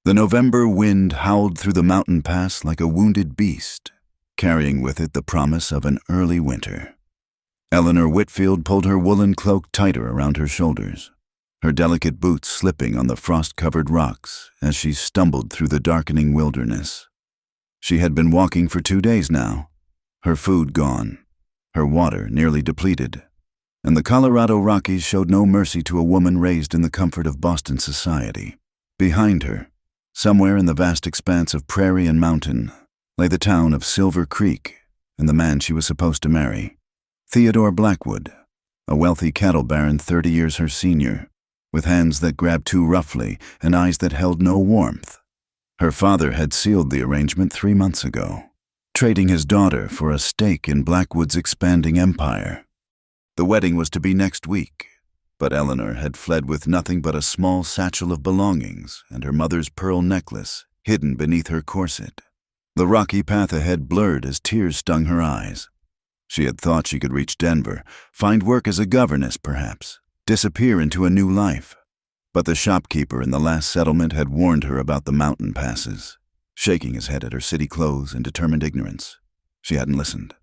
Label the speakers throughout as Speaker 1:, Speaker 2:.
Speaker 1: The November wind howled through the mountain pass like a wounded beast, carrying with it the promise of an early winter. Eleanor Whitfield pulled her woolen cloak tighter around her shoulders, her delicate boots slipping on the frost-covered rocks as she stumbled through the darkening wilderness. She had been walking for 2 days now, her food gone, her water nearly depleted, and the Colorado Rockies showed no mercy to a woman raised in the comfort of Boston society. Behind her, somewhere in the vast expanse of prairie and mountain, lay the town of Silver Creek and the man she was supposed to marry, Theodore Blackwood, a wealthy cattle baron 30 years her senior, with hands that grabbed too roughly and eyes that held no warmth. Her father had sealed the arrangement 3 months ago, trading his daughter for a stake in Blackwood's expanding empire. The wedding was to be next week, but Eleanor had fled with nothing but a small satchel of belongings and her mother's pearl necklace hidden beneath her corset. The rocky path ahead blurred as tears stung her eyes. She had thought she could reach Denver, find work as a governess perhaps, disappear into a new life. But the shopkeeper in the last settlement had warned her about the mountain passes, shaking his head at her city clothes and determined ignorance. She hadn't listened.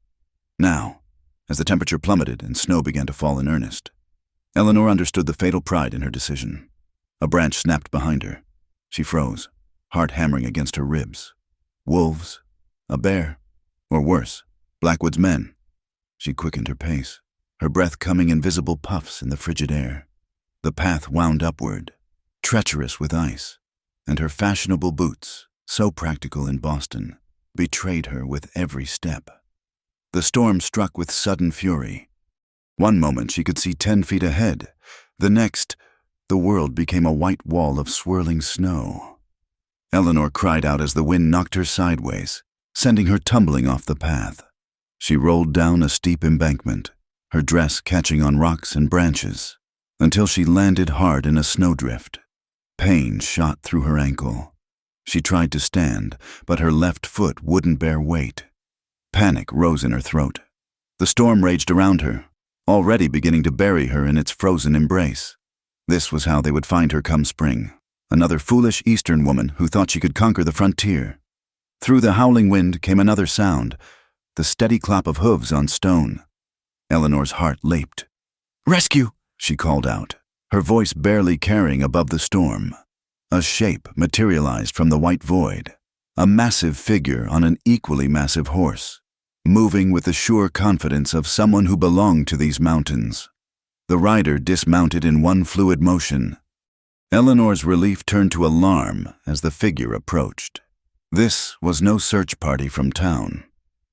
Speaker 1: Now, as the temperature plummeted and snow began to fall in earnest, Eleanor understood the fatal pride in her decision. A branch snapped behind her. She froze, heart hammering against her ribs. Wolves? A bear? Or worse, Blackwood's men. She quickened her pace, her breath coming in visible puffs in the frigid air. The path wound upward, treacherous with ice, and her fashionable boots, so practical in Boston, betrayed her with every step. The storm struck with sudden fury. One moment she could see 10 feet ahead. The next, the world became a white wall of swirling snow. Eleanor cried out as the wind knocked her sideways, sending her tumbling off the path. She rolled down a steep embankment, her dress catching on rocks and branches, until she landed hard in a snowdrift. Pain shot through her ankle. She tried to stand, but her left foot wouldn't bear weight. Panic rose in her throat. The storm raged around her, already beginning to bury her in its frozen embrace. This was how they would find her come spring, another foolish Eastern woman who thought she could conquer the frontier. Through the howling wind came another sound, the steady clop of hooves on stone. Eleanor's heart leaped. "Rescue!" she called out, her voice barely carrying above the storm. A shape materialized from the white void, a massive figure on an equally massive horse, moving with the sure confidence of someone who belonged to these mountains. The rider dismounted in one fluid motion. Eleanor's relief turned to alarm as the figure approached. This was no search party from town.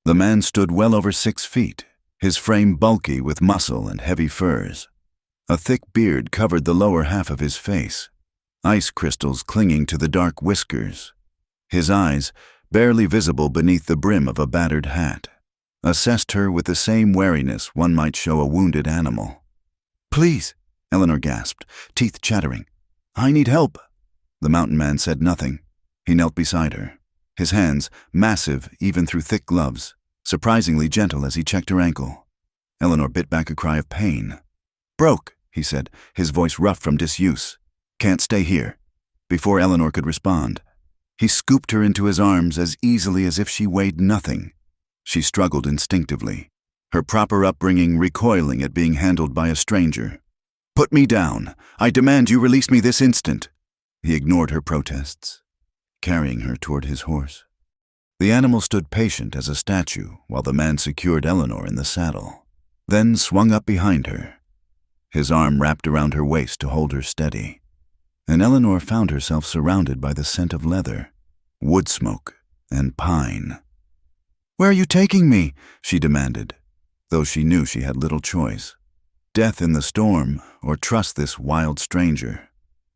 Speaker 1: The man stood well over 6 feet, his frame bulky with muscle and heavy furs. A thick beard covered the lower half of his face, ice crystals clinging to the dark whiskers. His eyes, barely visible beneath the brim of a battered hat, assessed her with the same wariness one might show a wounded animal. "Please," Eleanor gasped, teeth chattering. "I need help." The mountain man said nothing. He knelt beside her, his hands, massive even through thick gloves, surprisingly gentle as he checked her ankle. Eleanor bit back a cry of pain. "Broke," he said, his voice rough from disuse. "Can't stay here." Before Eleanor could respond, he scooped her into his arms as easily as if she weighed nothing. She struggled instinctively, her proper upbringing recoiling at being handled by a stranger. "Put me down. I demand you release me this instant." He ignored her protests, carrying her toward his horse. The animal stood patient as a statue while the man secured Eleanor in the saddle, then swung up behind her. His arm wrapped around her waist to hold her steady, and Eleanor found herself surrounded by the scent of leather, wood smoke, and pine. "Where are you taking me?" she demanded, though she knew she had little choice. Death in the storm, or trust this wild stranger.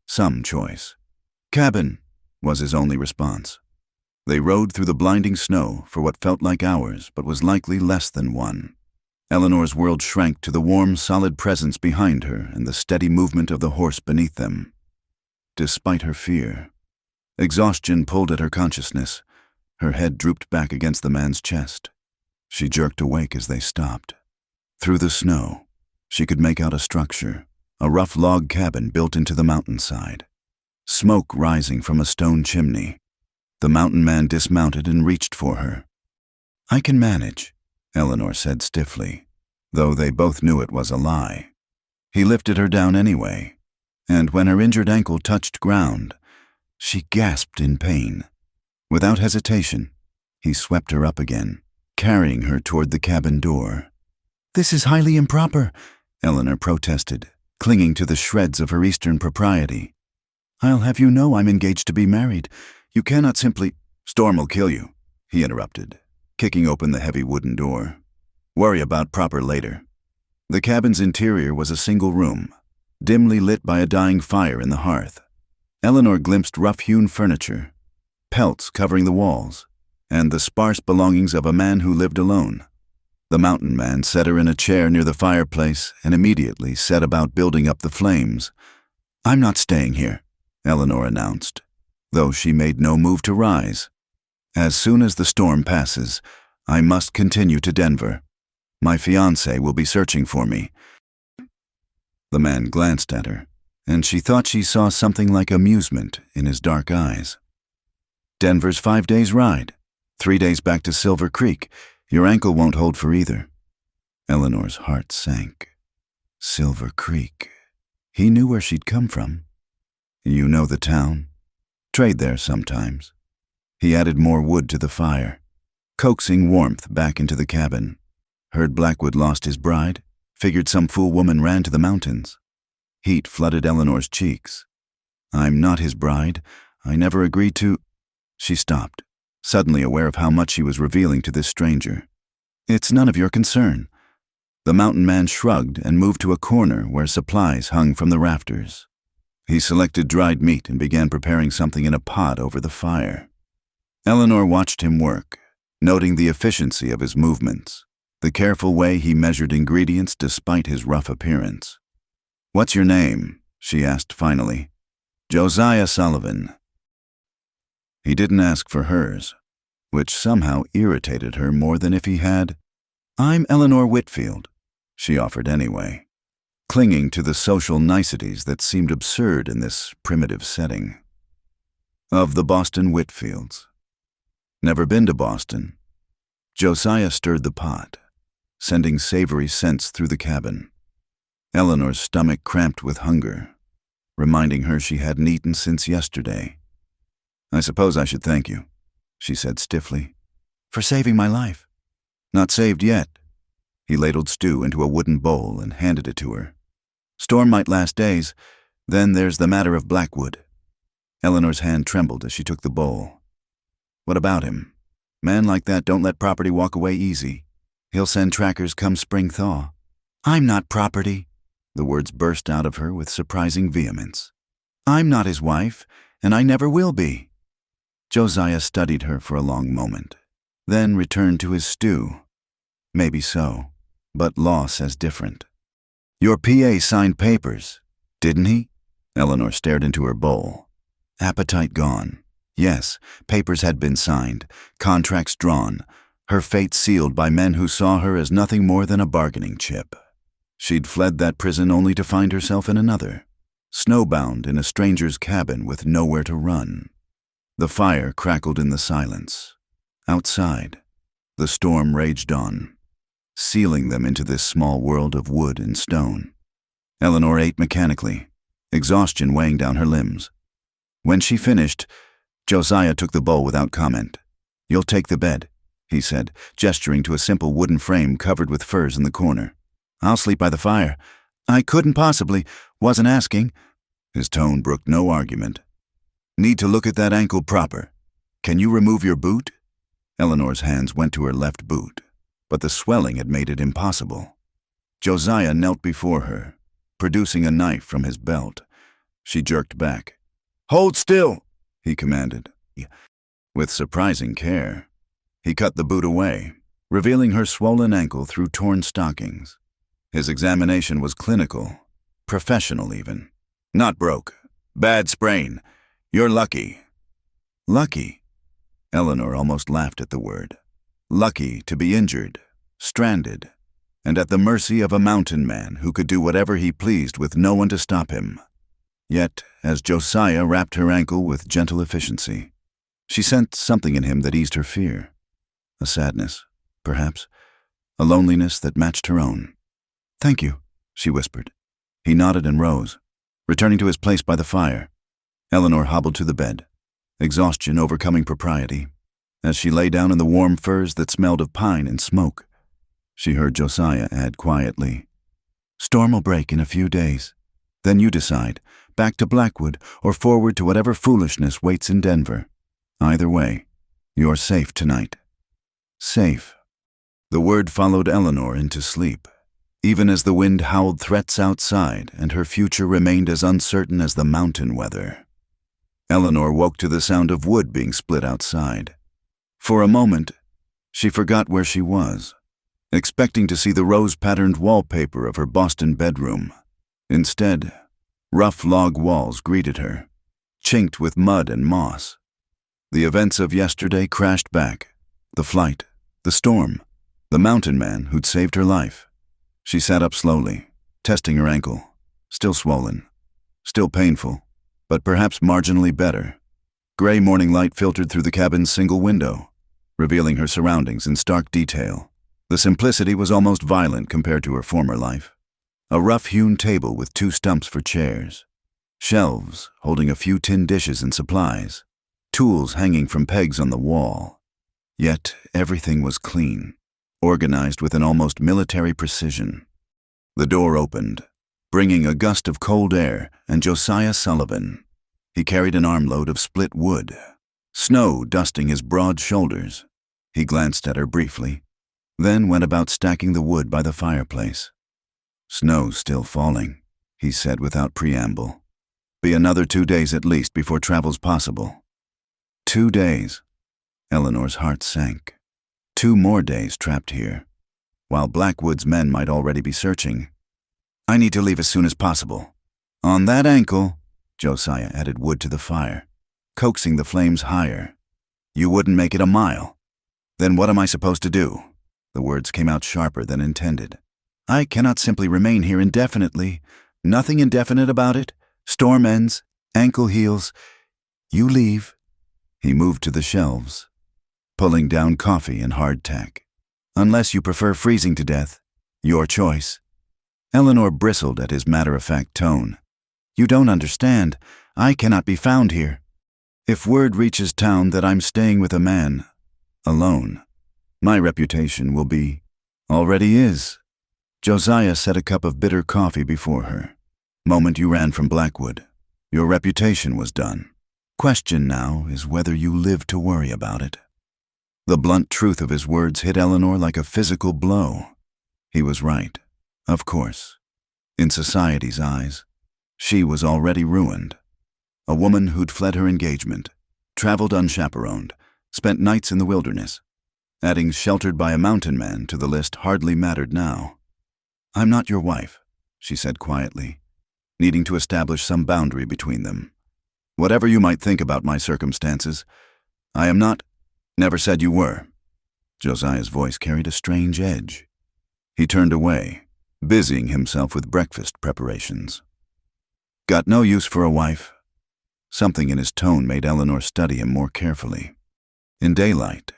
Speaker 1: Some choice. "Cabin," was his only response. They rode through the blinding snow for what felt like hours, but was likely less than one. Eleanor's world shrank to the warm, solid presence behind her and the steady movement of the horse beneath them. Despite her fear, exhaustion pulled at her consciousness. Her head drooped back against the man's chest. She jerked awake as they stopped. Through the snow, she could make out a structure, a rough log cabin built into the mountainside. smoke rising from a stone chimney. The mountain man dismounted and reached for her. "I can manage," Eleanor said stiffly, though they both knew it was a lie. He lifted her down anyway, and when her injured ankle touched ground, she gasped in pain. Without hesitation, he swept her up again, carrying her toward the cabin door. "This is highly improper," Eleanor protested, clinging to the shreds of her Eastern propriety. "I'll have you know I'm engaged to be married. You cannot simply—" "Storm will kill you," he interrupted, kicking open the heavy wooden door. "Worry about proper later." The cabin's interior was a single room, dimly lit by a dying fire in the hearth. Eleanor glimpsed rough-hewn furniture, pelts covering the walls, and the sparse belongings of a man who lived alone. The mountain man set her in a chair near the fireplace and immediately set about building up the flames. "I'm not staying here," Eleanor announced, though she made no move to rise. "As soon as the storm passes, I must continue to Denver. My fiancé will be searching for me." The man glanced at her, and she thought she saw something like amusement in his dark eyes. "Denver's 5 days' ride. 3 days back to Silver Creek. Your ankle won't hold for either." Eleanor's heart sank. Silver Creek. He knew where she'd come from. "You know the town? Trade there sometimes." He added more wood to the fire, coaxing warmth back into the cabin. Heard Blackwood lost his bride, figured some fool woman ran to the mountains. Heat flooded Eleanor's cheeks. "I'm not his bride. I never agreed to—" She stopped, suddenly aware of how much she was revealing to this stranger. "It's none of your concern." The mountain man shrugged and moved to a corner where supplies hung from the rafters. He selected dried meat and began preparing something in a pot over the fire. Eleanor watched him work, noting the efficiency of his movements, the careful way he measured ingredients despite his rough appearance. "What's your name?" she asked finally. "Josiah Sullivan." He didn't ask for hers, which somehow irritated her more than if he had. "I'm Eleanor Whitfield," she offered anyway, clinging to the social niceties that seemed absurd in this primitive setting. "Of the Boston Whitfields." "Never been to Boston." Josiah stirred the pot, sending savory scents through the cabin. Eleanor's stomach cramped with hunger, reminding her she hadn't eaten since yesterday. "I suppose I should thank you," she said stiffly. "For saving my life." "Not saved yet." He ladled stew into a wooden bowl and handed it to her. "Storm might last days. Then there's the matter of Blackwood." Eleanor's hand trembled as she took the bowl. "What about him? Men like that don't let property walk away easy. He'll send trackers come spring thaw." "I'm not property." The words burst out of her with surprising vehemence. "I'm not his wife, and I never will be." Josiah studied her for a long moment, then returned to his stew. "Maybe so, but law says different." "Your PA signed papers, didn't he?" Eleanor stared into her bowl. Appetite gone. Yes, papers had been signed, contracts drawn, her fate sealed by men who saw her as nothing more than a bargaining chip. She'd fled that prison only to find herself in another, snowbound in a stranger's cabin with nowhere to run. The fire crackled in the silence. Outside, the storm raged on, sealing them into this small world of wood and stone. Eleanor ate mechanically, exhaustion weighing down her limbs. When she finished, Josiah took the bowl without comment. "You'll take the bed," he said, gesturing to a simple wooden frame covered with furs in the corner. "I'll sleep by the fire." "I couldn't possibly. Wasn't asking." His tone brooked no argument. "Need to look at that ankle proper. Can you remove your boot?" Eleanor's hands went to her left boot, but the swelling had made it impossible. Josiah knelt before her, producing a knife from his belt. She jerked back. "Hold still," he commanded. With surprising care, he cut the boot away, revealing her swollen ankle through torn stockings. His examination was clinical, professional even. "Not broke. Bad sprain. You're lucky." Lucky? Eleanor almost laughed at the word. Lucky to be injured, stranded, and at the mercy of a mountain man who could do whatever he pleased with no one to stop him. Yet, as Josiah wrapped her ankle with gentle efficiency, she sensed something in him that eased her fear. A sadness, perhaps, a loneliness that matched her own. "Thank you," she whispered. He nodded and rose, returning to his place by the fire. Eleanor hobbled to the bed, exhaustion overcoming propriety. As she lay down in the warm furs that smelled of pine and smoke, she heard Josiah add quietly, "Storm will break in a few days. Then you decide, back to Blackwood or forward to whatever foolishness waits in Denver. Either way, you're safe tonight." Safe. The word followed Eleanor into sleep, even as the wind howled threats outside and her future remained as uncertain as the mountain weather. Eleanor woke to the sound of wood being split outside. For a moment, she forgot where she was, expecting to see the rose-patterned wallpaper of her Boston bedroom. Instead, rough log walls greeted her, chinked with mud and moss. The events of yesterday crashed back. The flight, the storm, the mountain man who'd saved her life. She sat up slowly, testing her ankle, still swollen, still painful, but perhaps marginally better. Gray morning light filtered through the cabin's single window, revealing her surroundings in stark detail. The simplicity was almost violent compared to her former life. A rough-hewn table with 2 stumps for chairs, shelves holding a few tin dishes and supplies, tools hanging from pegs on the wall. Yet everything was clean, organized with an almost military precision. The door opened, bringing a gust of cold air and Josiah Sullivan. He carried an armload of split wood, snow dusting his broad shoulders. He glanced at her briefly, then went about stacking the wood by the fireplace. "Snow's still falling," he said without preamble. "Be another 2 days at least before travel's possible." 2 days. Eleanor's heart sank. 2 more days trapped here, while Blackwood's men might already be searching. "I need to leave as soon as possible." "On that ankle," Josiah added wood to the fire, coaxing the flames higher. "You wouldn't make it a mile." "Then what am I supposed to do?" The words came out sharper than intended. "I cannot simply remain here indefinitely. Nothing indefinite about it. Storm ends, ankle heals. You leave." He moved to the shelves, pulling down coffee and hardtack. "Unless you prefer freezing to death. Your choice." Eleanor bristled at his matter-of-fact tone. "You don't understand. I cannot be found here. If word reaches town that I'm staying with a man, alone, my reputation will be, already is." Josiah set a cup of bitter coffee before her. "Moment you ran from Blackwood, your reputation was done. Question now is whether you live to worry about it." The blunt truth of his words hit Eleanor like a physical blow. He was right, of course. In society's eyes, she was already ruined. A woman who'd fled her engagement, traveled unchaperoned, spent nights in the wilderness. Adding sheltered by a mountain man to the list hardly mattered now. "I'm not your wife," she said quietly, needing to establish some boundary between them. "Whatever you might think about my circumstances, I am not—" "Never said you were." Josiah's voice carried a strange edge. He turned away, busying himself with breakfast preparations. "Got no use for a wife." Something in his tone made Eleanor study him more carefully. In daylight,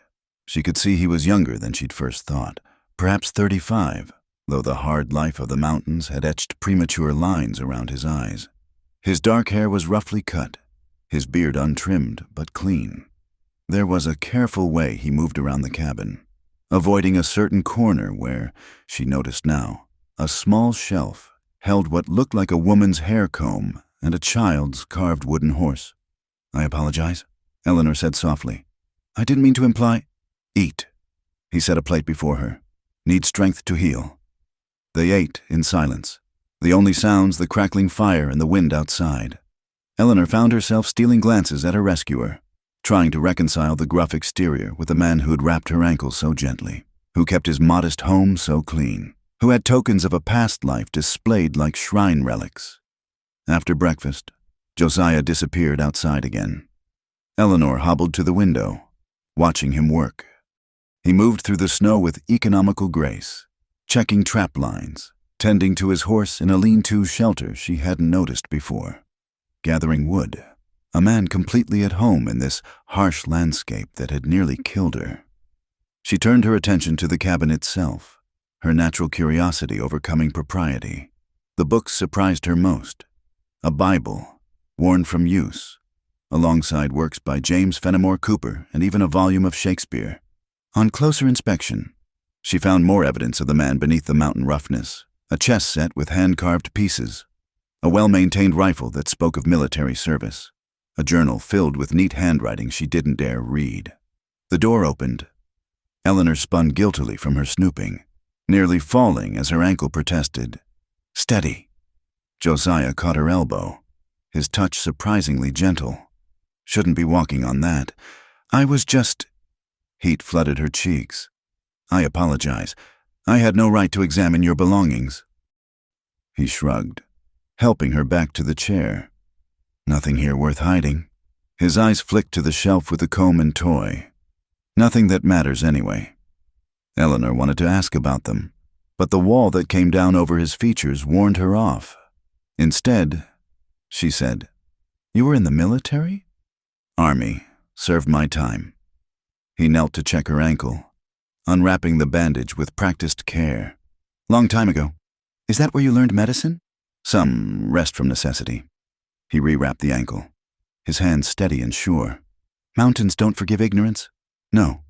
Speaker 1: she could see he was younger than she'd first thought, perhaps 35, though the hard life of the mountains had etched premature lines around his eyes. His dark hair was roughly cut, his beard untrimmed but clean. There was a careful way he moved around the cabin, avoiding a certain corner where, she noticed now, a small shelf held what looked like a woman's hair comb and a child's carved wooden horse. "I apologize," Eleanor said softly. "I didn't mean to imply—" "Eat." He set a plate before her. "Need strength to heal." They ate in silence, the only sounds the crackling fire and the wind outside. Eleanor found herself stealing glances at her rescuer, trying to reconcile the gruff exterior with the man who'd wrapped her ankle so gently, who kept his modest home so clean, who had tokens of a past life displayed like shrine relics. After breakfast, Josiah disappeared outside again. Eleanor hobbled to the window, watching him work. He moved through the snow with economical grace, checking trap lines, tending to his horse in a lean-to shelter she hadn't noticed before. gathering wood, a man completely at home in this harsh landscape that had nearly killed her. She turned her attention to the cabin itself, her natural curiosity overcoming propriety. The books surprised her most. A Bible, worn from use, alongside works by James Fenimore Cooper and even a volume of Shakespeare. On closer inspection, she found more evidence of the man beneath the mountain roughness, a chess set with hand-carved pieces, a well-maintained rifle that spoke of military service, a journal filled with neat handwriting she didn't dare read. The door opened. Eleanor spun guiltily from her snooping, nearly falling as her ankle protested. "Steady." Josiah caught her elbow, his touch surprisingly gentle. "Shouldn't be walking on that. I was just—" Heat flooded her cheeks. "I apologize. I had no right to examine your belongings." He shrugged, helping her back to the chair. "Nothing here worth hiding." His eyes flicked to the shelf with the comb and toy. "Nothing that matters anyway." Eleanor wanted to ask about them, but the wall that came down over his features warned her off. Instead, she said, "You were in the military?" "Army. Served my time." He knelt to check her ankle, unwrapping the bandage with practiced care. "Long time ago. Is that where you learned medicine?" "Some rest from necessity." He rewrapped the ankle, his hands steady and sure. "Mountains don't forgive ignorance?" "No,"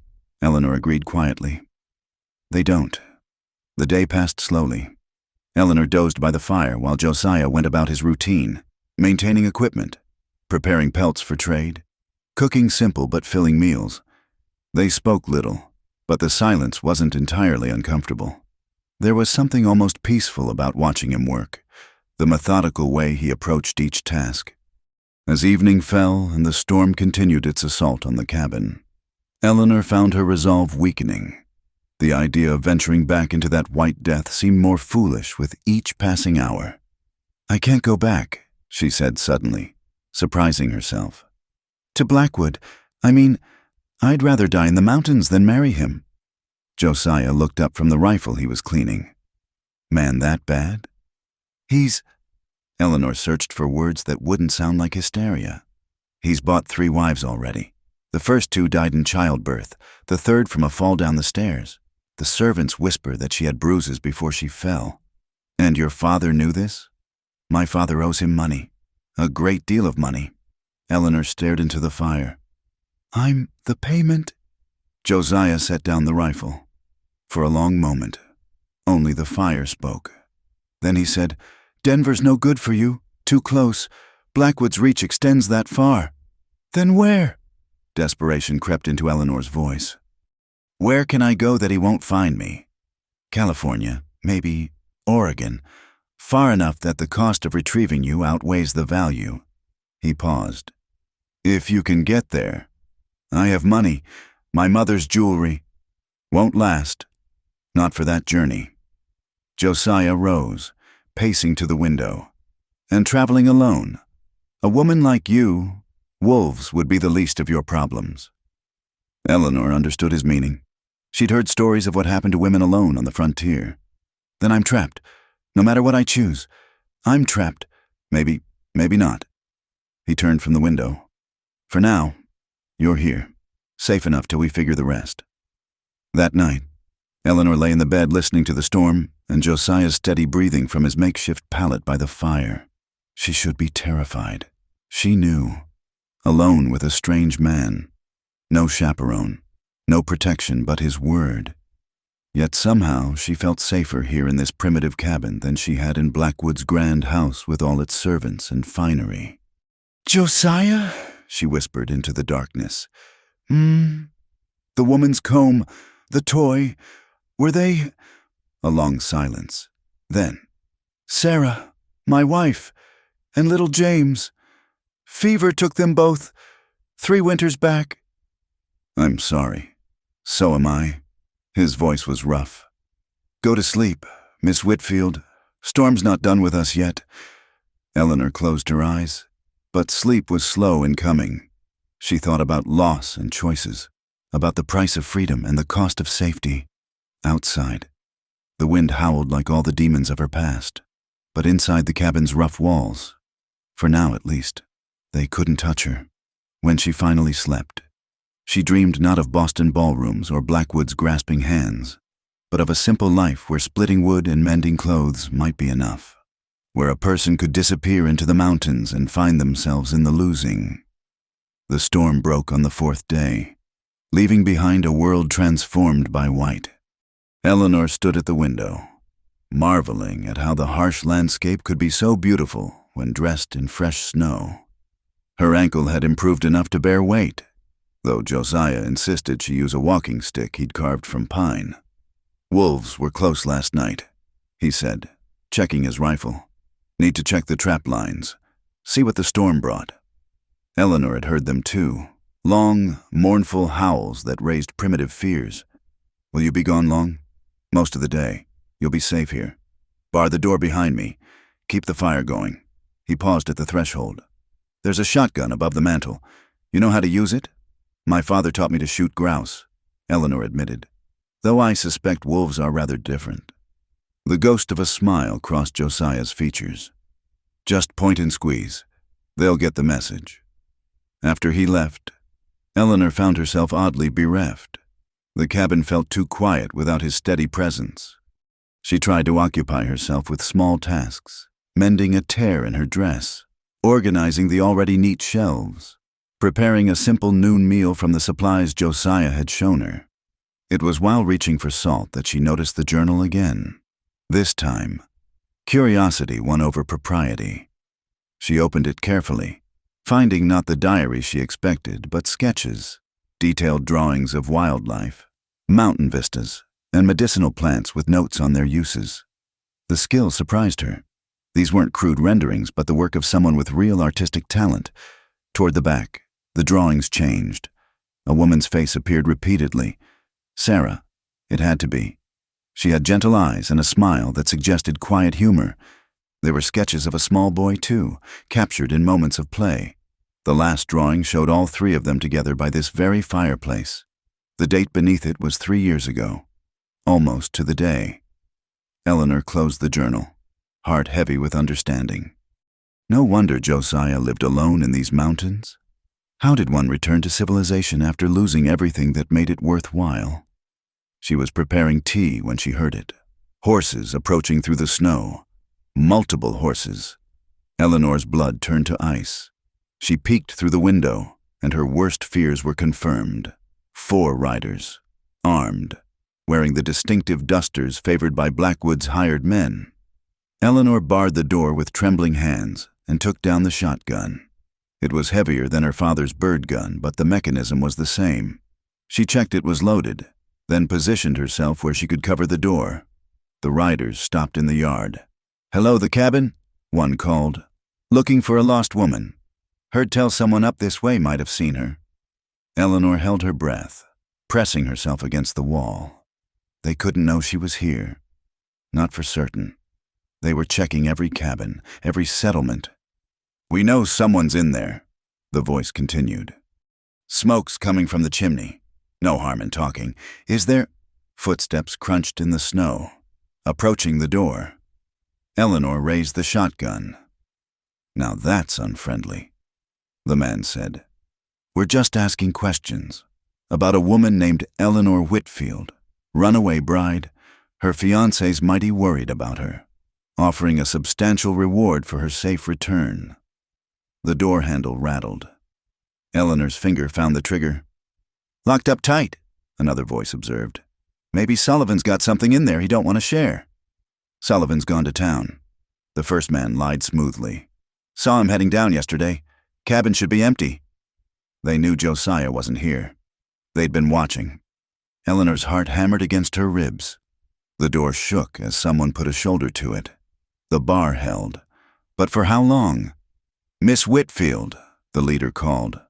Speaker 1: Eleanor agreed quietly. "They don't." The day passed slowly. Eleanor dozed by the fire while Josiah went about his routine, maintaining equipment, preparing pelts for trade, cooking simple but filling meals. They spoke little, but the silence wasn't entirely uncomfortable. There was something almost peaceful about watching him work, the methodical way he approached each task. As evening fell and the storm continued its assault on the cabin, Eleanor found her resolve weakening. The idea of venturing back into that white death seemed more foolish with each passing hour. "I can't go back," she said suddenly, surprising herself. "To Blackwood. I mean, I'd rather die in the mountains than marry him." Josiah looked up from the rifle he was cleaning. "Man that bad?" "He's—" Eleanor searched for words that wouldn't sound like hysteria. "He's bought 3 wives already. The first 2 died in childbirth, the third from a fall down the stairs. The servants whisper that she had bruises before she fell. And your father knew this?" "My father owes him money. A great deal of money." Eleanor stared into the fire. "I'm the payment." Josiah set down the rifle. For a long moment, only the fire spoke. Then he said, "Denver's no good for you. Too close. Blackwood's reach extends that far." "Then where?" Desperation crept into Eleanor's voice. "Where can I go that he won't find me? California, maybe Oregon. Far enough that the cost of retrieving you outweighs the value." He paused. "If you can get there. I have money, my mother's jewelry. Won't last. Not for that journey." Josiah rose, pacing to the window. "And traveling alone. A woman like you, wolves would be the least of your problems." Eleanor understood his meaning. She'd heard stories of what happened to women alone on the frontier. "Then I'm trapped. No matter what I choose. I'm trapped. Maybe not." He turned from the window. "For now, you're here, safe enough till we figure the rest." That night, Eleanor lay in the bed listening to the storm and Josiah's steady breathing from his makeshift pallet by the fire. She should be terrified. She knew. Alone with a strange man. No chaperone. No protection but his word. Yet somehow she felt safer here in this primitive cabin than she had in Blackwood's grand house with all its servants and finery. "Josiah?" she whispered into the darkness. The woman's comb, the toy, were they—" A long silence. Then, "Sarah, my wife, and little James. Fever took them both, 3 winters back." "I'm sorry. So am I." His voice was rough. "Go to sleep, Miss Whitfield. Storm's not done with us yet." Eleanor closed her eyes, but sleep was slow in coming. She thought about loss and choices, about the price of freedom and the cost of safety. Outside, the wind howled like all the demons of her past, but inside the cabin's rough walls, For now, at least, they couldn't touch her. When she finally slept, she dreamed not of Boston ballrooms or Blackwood's grasping hands, but of a simple life where splitting wood and mending clothes might be enough, where a person could disappear into the mountains and find themselves in the losing. The storm broke on the fourth day, leaving behind a world transformed by white. Eleanor stood at the window, marveling at how the harsh landscape could be so beautiful when dressed in fresh snow. Her ankle had improved enough to bear weight, though Josiah insisted she use a walking stick he'd carved from pine. "Wolves were close last night," he said, checking his rifle. "Need to check the trap lines. See what the storm brought." Eleanor had heard them too, long, mournful howls that raised primitive fears. "Will you be gone long?" "Most of the day. You'll be safe here. Bar the door behind me. Keep the fire going." He paused at the threshold. "There's a shotgun above the mantel. You know how to use it?" "My father taught me to shoot grouse," Eleanor admitted, "though I suspect wolves are rather different." The ghost of a smile crossed Josiah's features. "Just point and squeeze. They'll get the message." After he left, Eleanor found herself oddly bereft. The cabin felt too quiet without his steady presence. She tried to occupy herself with small tasks, mending a tear in her dress, organizing the already neat shelves, preparing a simple noon meal from the supplies Josiah had shown her. It was while reaching for salt that she noticed the journal again. This time, curiosity won over propriety. She opened it carefully, finding not the diary she expected, but sketches, detailed drawings of wildlife, mountain vistas, and medicinal plants with notes on their uses. The skill surprised her. These weren't crude renderings, but the work of someone with real artistic talent. Toward the back, the drawings changed. A woman's face appeared repeatedly. Sarah, it had to be. She had gentle eyes and a smile that suggested quiet humor. There were sketches of a small boy, too, captured in moments of play. The last drawing showed all three of them together by this very fireplace. The date beneath it was 3 years ago, almost to the day. Eleanor closed the journal, heart heavy with understanding. No wonder Josiah lived alone in these mountains. How did one return to civilization after losing everything that made it worthwhile? She was preparing tea when she heard it. Horses approaching through the snow. Multiple horses. Eleanor's blood turned to ice. She peeked through the window, and her worst fears were confirmed. 4 riders, armed, wearing the distinctive dusters favored by Blackwood's hired men. Eleanor barred the door with trembling hands and took down the shotgun. It was heavier than her father's bird gun, but the mechanism was the same. She checked it was loaded, then positioned herself where she could cover the door. The riders stopped in the yard. "Hello, the cabin?" one called. "Looking for a lost woman. Heard tell someone up this way might have seen her." Eleanor held her breath, pressing herself against the wall. They couldn't know she was here. Not for certain. They were checking every cabin, every settlement. "We know someone's in there," the voice continued. "Smoke's coming from the chimney. No harm in talking. Is there—" Footsteps crunched in the snow, approaching the door. Eleanor raised the shotgun. "Now that's unfriendly," the man said. "We're just asking questions about a woman named Eleanor Whitfield, runaway bride. Her fiancé's mighty worried about her, offering a substantial reward for her safe return." The door handle rattled. Eleanor's finger found the trigger. "Locked up tight," another voice observed. "Maybe Sullivan's got something in there he don't want to share." "Sullivan's gone to town," the first man lied smoothly. "Saw him heading down yesterday. Cabin should be empty." They knew Josiah wasn't here. They'd been watching. Eleanor's heart hammered against her ribs. The door shook as someone put a shoulder to it. The bar held. But for how long? "Miss Whitfield," the leader called.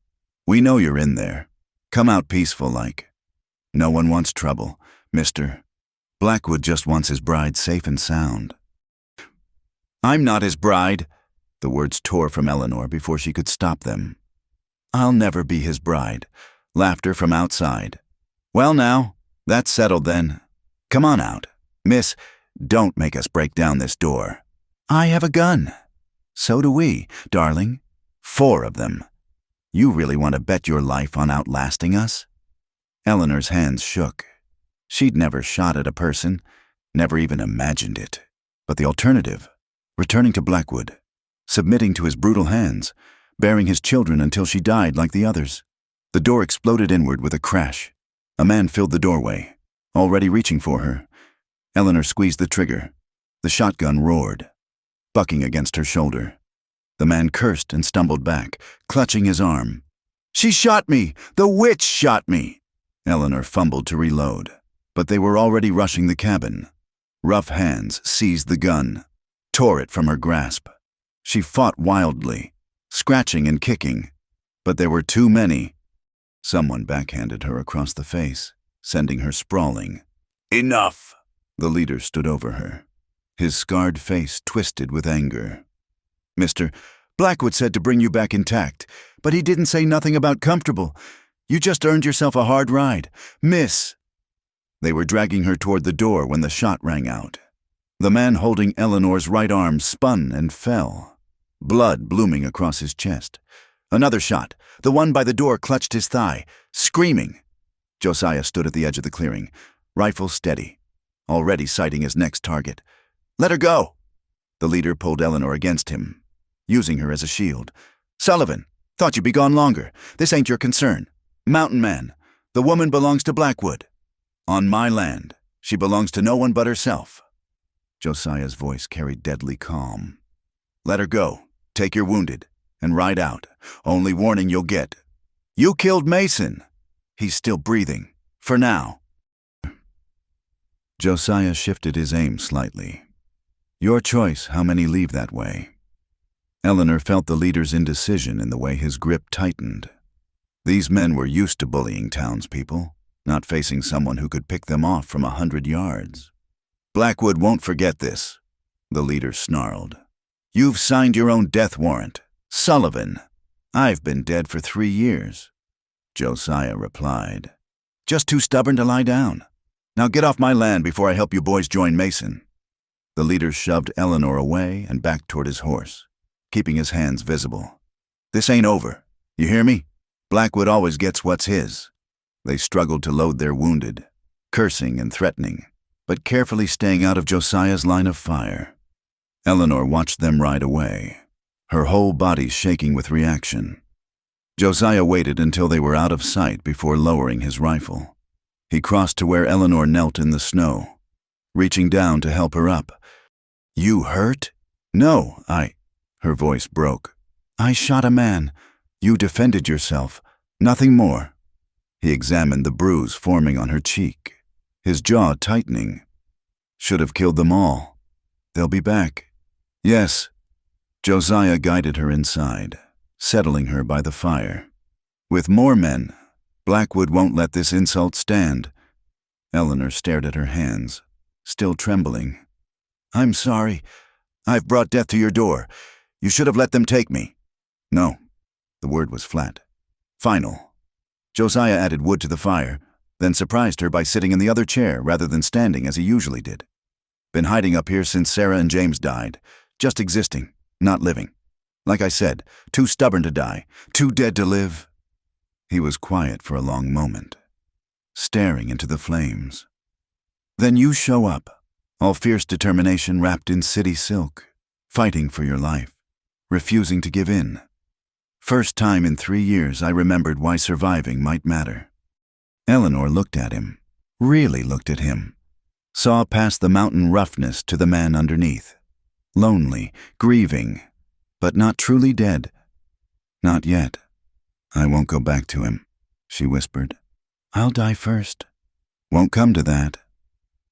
Speaker 1: "We know you're in there. Come out peaceful-like. No one wants trouble, mister. Blackwood just wants his bride safe and sound." "I'm not his bride." The words tore from Eleanor before she could stop them. "I'll never be his bride." Laughter from outside. "Well now, that's settled then. Come on out. Miss, don't make us break down this door." "I have a gun." So do we, darling. 4 of them. You really want to bet your life on outlasting us? Eleanor's hands shook. She'd never shot at a person, never even imagined it. But the alternative, returning to Blackwood, submitting to his brutal hands, bearing his children until she died like the others. The door exploded inward with a crash. A man filled the doorway, already reaching for her. Eleanor squeezed the trigger. The shotgun roared, bucking against her shoulder. The man cursed and stumbled back, clutching his arm. "She shot me! The witch shot me!" Eleanor fumbled to reload, but they were already rushing the cabin. Rough hands seized the gun, tore it from her grasp. She fought wildly, scratching and kicking, but there were too many. Someone backhanded her across the face, sending her sprawling. "Enough!" The leader stood over her, his scarred face twisted with anger. "Mister, Blackwood said to bring you back intact, but he didn't say nothing about comfortable. You just earned yourself a hard ride. Miss!" They were dragging her toward the door when the shot rang out. The man holding Eleanor's right arm spun and fell, blood blooming across his chest. Another shot. The one by the door clutched his thigh, screaming. Josiah stood at the edge of the clearing, rifle steady, already sighting his next target. "Let her go!" The leader pulled Eleanor against him, using her as a shield. "Sullivan, thought you'd be gone longer. This ain't your concern. Mountain man, the woman belongs to Blackwood. On my land, she belongs to no one but herself." Josiah's voice carried deadly calm. "Let her go. Take your wounded, and ride out. Only warning you'll get. You killed Mason. He's still breathing. For now." Josiah shifted his aim slightly. "Your choice how many leave that way." Eleanor felt the leader's indecision in the way his grip tightened. These men were used to bullying townspeople, not facing someone who could pick them off from 100 yards. "Blackwood won't forget this," the leader snarled. "You've signed your own death warrant. Sullivan, I've been dead for 3 years." Josiah replied, "Just too stubborn to lie down. Now get off my land before I help you boys join Mason." The leader shoved Eleanor away and back toward his horse, keeping his hands visible. "This ain't over. You hear me? Blackwood always gets what's his." They struggled to load their wounded, cursing and threatening, but carefully staying out of Josiah's line of fire. Eleanor watched them ride away, her whole body shaking with reaction. Josiah waited until they were out of sight before lowering his rifle. He crossed to where Eleanor knelt in the snow, reaching down to help her up. "You hurt?" "No, Her voice broke. "I shot a man. You defended yourself. Nothing more." He examined the bruise forming on her cheek, his jaw tightening. "Should have killed them all. They'll be back." "Yes." Josiah guided her inside, settling her by the fire. "With more men, Blackwood won't let this insult stand." Eleanor stared at her hands, still trembling. "I'm sorry. I've brought death to your door. You should have let them take me." "No." The word was flat, final. Josiah added wood to the fire, then surprised her by sitting in the other chair rather than standing as he usually did. "Been hiding up here since Sarah and James died. Just existing, not living. Like I said, too stubborn to die, too dead to live." He was quiet for a long moment, staring into the flames. "Then you show up, all fierce determination wrapped in city silk, fighting for your life, refusing to give in. First time in 3 years I remembered why surviving might matter." Eleanor looked at him, really looked at him, saw past the mountain roughness to the man underneath, lonely, grieving, but not truly dead. "Not yet. I won't go back to him," she whispered. "I'll die first." "Won't come to that."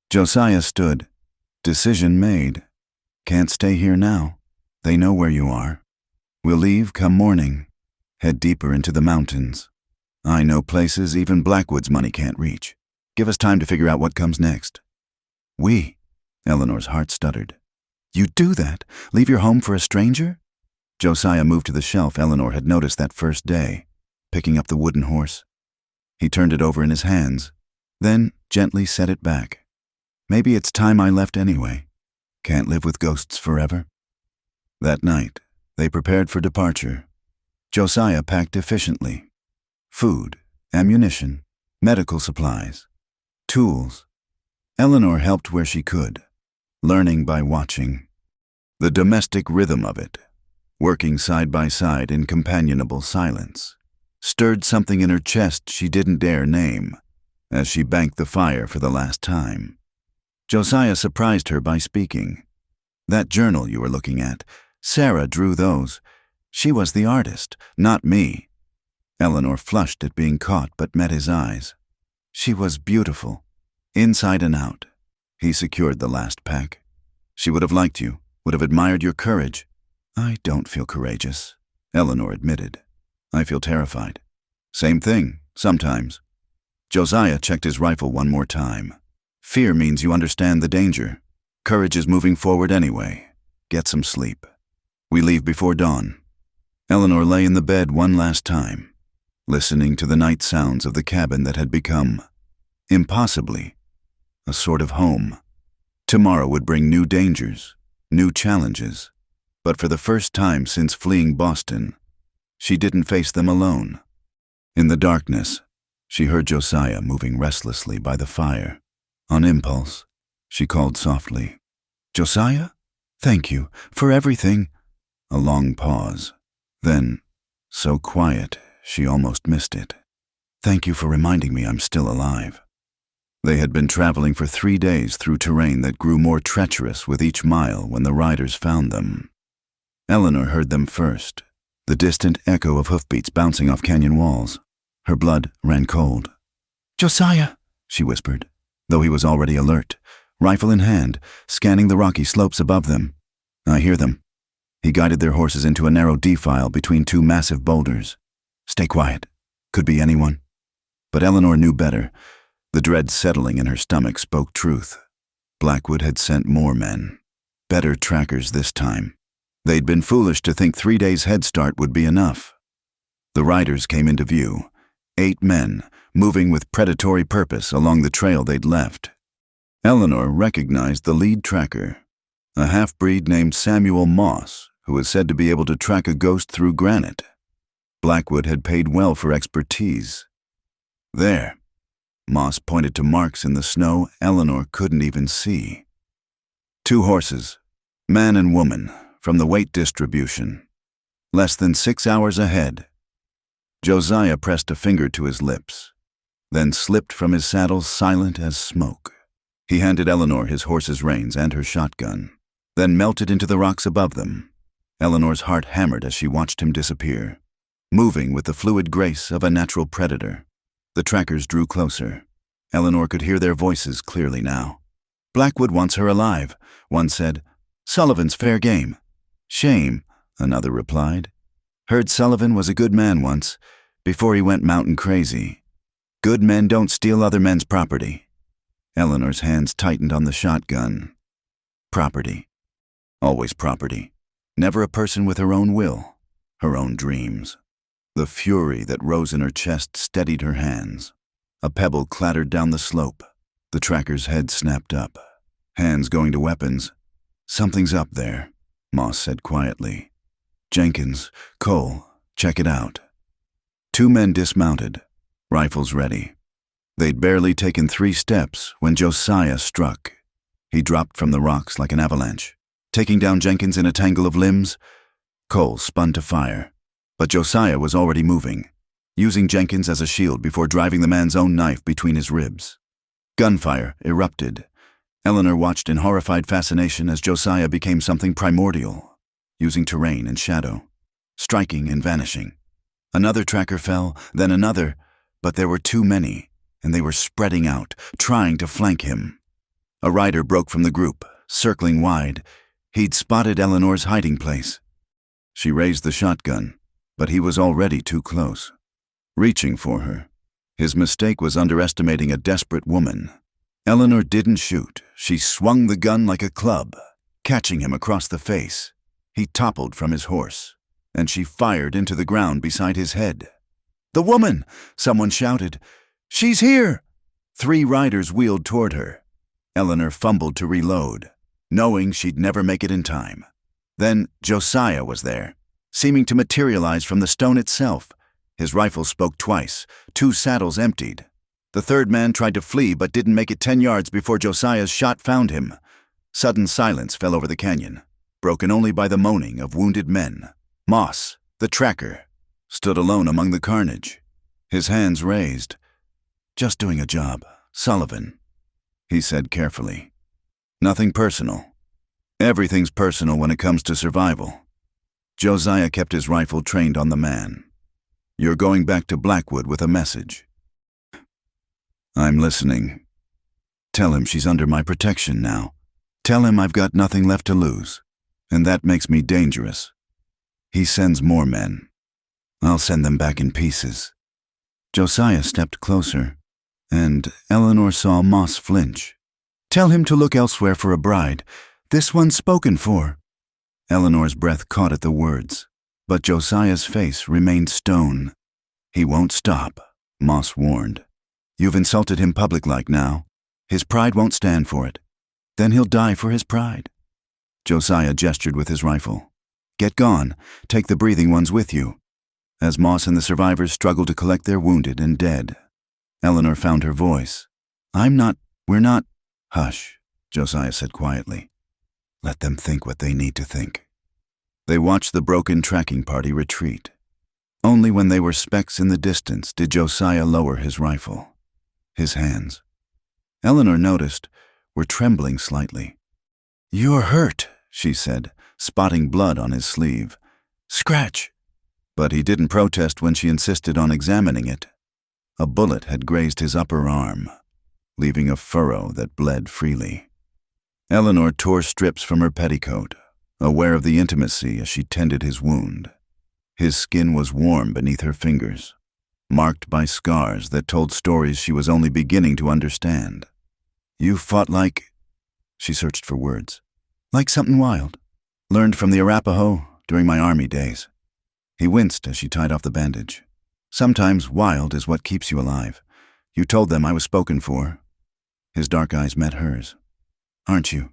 Speaker 1: Josiah stood, decision made. "Can't stay here now. They know where you are. We'll leave come morning, head deeper into the mountains. I know places even Blackwood's money can't reach. Give us time to figure out what comes next." "We?" Eleanor's heart stuttered. "You'd do that? Leave your home for a stranger?" Josiah moved to the shelf Eleanor had noticed that first day, picking up the wooden horse. He turned it over in his hands, then gently set it back. "Maybe it's time I left anyway. Can't live with ghosts forever." That night, They prepared for departure. Josiah packed efficiently. Food, ammunition, medical supplies, tools. Eleanor helped where she could, learning by watching. The domestic rhythm of it, working side by side in companionable silence, stirred something in her chest she didn't dare name as she banked the fire for the last time. Josiah surprised her by speaking. "That journal you were looking at, Sarah drew those. She was the artist, not me." Eleanor flushed at being caught but met his eyes. "She was beautiful, inside and out." He secured the last pack. "She would have liked you, would have admired your courage." "I don't feel courageous," Eleanor admitted. "I feel terrified." "Same thing, sometimes." Josiah checked his rifle one more time. "Fear means you understand the danger. Courage is moving forward anyway. Get some sleep. We leave before dawn." Eleanor lay in the bed one last time, listening to the night sounds of the cabin that had become, impossibly, a sort of home. Tomorrow would bring new dangers, new challenges, but for the first time since fleeing Boston, she didn't face them alone. In the darkness, she heard Josiah moving restlessly by the fire. On impulse, she called softly, "Josiah? Thank you for everything." A long pause. Then, so quiet, she almost missed it. "Thank you for reminding me I'm still alive." They had been traveling for 3 days through terrain that grew more treacherous with each mile when the riders found them. Eleanor heard them first, the distant echo of hoofbeats bouncing off canyon walls. Her blood ran cold. "Josiah," she whispered, though he was already alert, rifle in hand, scanning the rocky slopes above them. "I hear them." He guided their horses into a narrow defile between two massive boulders. "Stay quiet. Could be anyone." But Eleanor knew better. The dread settling in her stomach spoke truth. Blackwood had sent more men. Better trackers this time. They'd been foolish to think 3 days' head start would be enough. The riders came into view. 8 men, moving with predatory purpose along the trail they'd left. Eleanor recognized the lead tracker, a half-breed named Samuel Moss, who was said to be able to track a ghost through granite. Blackwood had paid well for expertise. "There." Moss pointed to marks in the snow Eleanor couldn't even see. 2 horses, man and woman, from the weight distribution. Less than 6 hours ahead. Josiah pressed a finger to his lips, then slipped from his saddle silent as smoke. He handed Eleanor his horse's reins and her shotgun, then melted into the rocks above them. Eleanor's heart hammered as she watched him disappear, moving with the fluid grace of a natural predator. The trackers drew closer. Eleanor could hear their voices clearly now. "Blackwood wants her alive," one said. "Sullivan's fair game." "Shame," another replied. "Heard Sullivan was a good man once, before he went mountain crazy. Good men don't steal other men's property." Eleanor's hands tightened on the shotgun. Property. Always property. Never a person with her own will, her own dreams. The fury that rose in her chest steadied her hands. A pebble clattered down the slope. The tracker's head snapped up. Hands going to weapons. "Something's up there," Moss said quietly. "Jenkins, Cole, check it out." 2 men dismounted, rifles ready. They'd barely taken 3 steps when Josiah struck. He dropped from the rocks like an avalanche, taking down Jenkins in a tangle of limbs. Cole spun to fire, but Josiah was already moving, using Jenkins as a shield before driving the man's own knife between his ribs. Gunfire erupted. Eleanor watched in horrified fascination as Josiah became something primordial, using terrain and shadow, striking and vanishing. Another tracker fell, then another, but there were too many, and they were spreading out, trying to flank him. A rider broke from the group, circling wide. He'd spotted Eleanor's hiding place. She raised the shotgun, but he was already too close, reaching for her. His mistake was underestimating a desperate woman. Eleanor didn't shoot. She swung the gun like a club, catching him across the face. He toppled from his horse, and she fired into the ground beside his head. "The woman!" someone shouted. "She's here!" 3 riders wheeled toward her. Eleanor fumbled to reload, knowing she'd never make it in time. Then Josiah was there, seeming to materialize from the stone itself. His rifle spoke twice, 2 saddles emptied. The third man tried to flee but didn't make it 10 yards before Josiah's shot found him. Sudden silence fell over the canyon, broken only by the moaning of wounded men. Moss, the tracker, stood alone among the carnage, his hands raised. "Just doing a job, Sullivan," he said carefully. "Nothing personal. Everything's personal when it comes to survival." Josiah kept his rifle trained on the man. "You're going back to Blackwood with a message." "I'm listening. Tell him she's under my protection now. Tell him I've got nothing left to lose, and that makes me dangerous. He sends more men. I'll send them back in pieces." Josiah stepped closer, and Eleanor saw Moss flinch. "Tell him to look elsewhere for a bride. This one's spoken for." Eleanor's breath caught at the words, but Josiah's face remained stone. "He won't stop," Moss warned. "You've insulted him public-like now. His pride won't stand for it. Then he'll die for his pride." Josiah gestured with his rifle. "Get gone. Take the breathing ones with you." As Moss and the survivors struggled to collect their wounded and dead, Eleanor found her voice. We're not. "Hush," Josiah said quietly. "Let them think what they need to think." They watched the broken tracking party retreat. Only when they were specks in the distance did Josiah lower his rifle. His hands, Eleanor noticed, were trembling slightly. "You're hurt," she said, spotting blood on his sleeve. "Scratch." But he didn't protest when she insisted on examining it. A bullet had grazed his upper arm, leaving a furrow that bled freely. Eleanor tore strips from her petticoat, aware of the intimacy as she tended his wound. His skin was warm beneath her fingers, marked by scars that told stories she was only beginning to understand. "You fought like—" She searched for words. "Like something wild. Learned from the Arapaho during my army days." He winced as she tied off the bandage. "Sometimes wild is what keeps you alive. You told them I was spoken for." His dark eyes met hers. "Aren't you?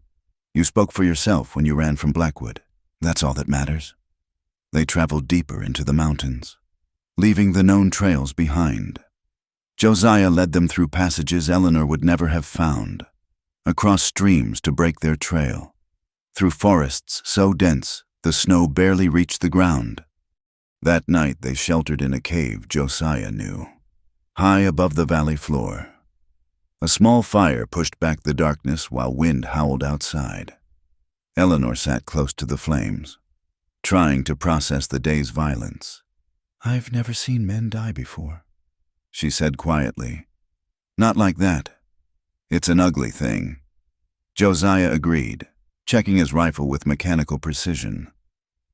Speaker 1: You spoke for yourself when you ran from Blackwood. That's all that matters." They traveled deeper into the mountains, leaving the known trails behind. Josiah led them through passages Eleanor would never have found, across streams to break their trail, through forests so dense the snow barely reached the ground. That night they sheltered in a cave Josiah knew, high above the valley floor. A small fire pushed back the darkness while wind howled outside. Eleanor sat close to the flames, trying to process the day's violence. "I've never seen men die before," she said quietly. "Not like that. It's an ugly thing." Josiah agreed, checking his rifle with mechanical precision.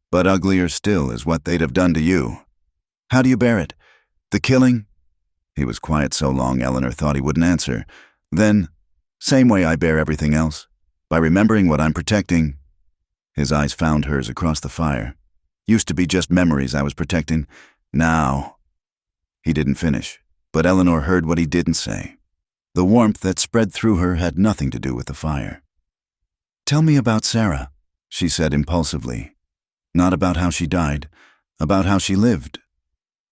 Speaker 1: "But uglier still is what they'd have done to you. How do you bear it? The killing?" He was quiet so long Eleanor thought he wouldn't answer. Then, "Same way I bear everything else, by remembering what I'm protecting." His eyes found hers across the fire. "Used to be just memories I was protecting. Now—" He didn't finish, but Eleanor heard what he didn't say. The warmth that spread through her had nothing to do with the fire. "Tell me about Sarah," she said impulsively. Not about how she died, about how she lived.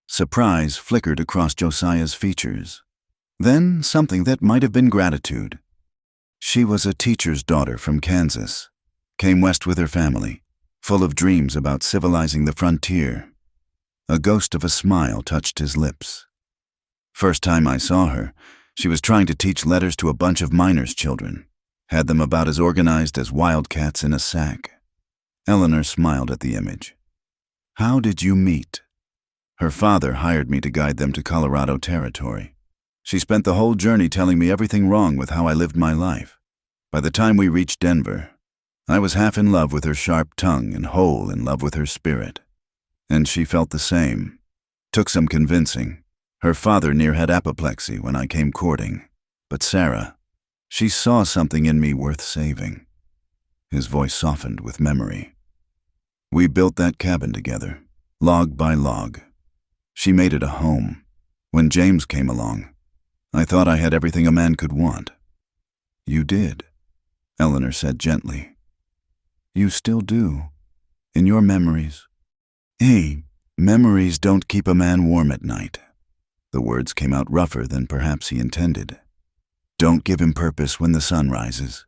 Speaker 1: Surprise flickered across Josiah's features. Then something that might have been gratitude. She was a teacher's daughter from Kansas, came west with her family, full of dreams about civilizing the frontier. A ghost of a smile touched his lips. "First time I saw her, she was trying to teach letters to a bunch of miners' children, had them about as organized as wildcats in a sack." Eleanor smiled at the image. "How did you meet?" "Her father hired me to guide them to Colorado Territory. She spent the whole journey telling me everything wrong with how I lived my life. By the time we reached Denver, I was half in love with her sharp tongue and whole in love with her spirit. And she felt the same. Took some convincing. Her father near had apoplexy when I came courting. But Sarah, she saw something in me worth saving." His voice softened with memory. "We built that cabin together, log by log. She made it a home. When James came along, I thought I had everything a man could want." "You did," Eleanor said gently. "You still do, in your memories, Hey, memories don't keep a man warm at night. The words came out rougher than perhaps he intended. Don't give him purpose when the sun rises.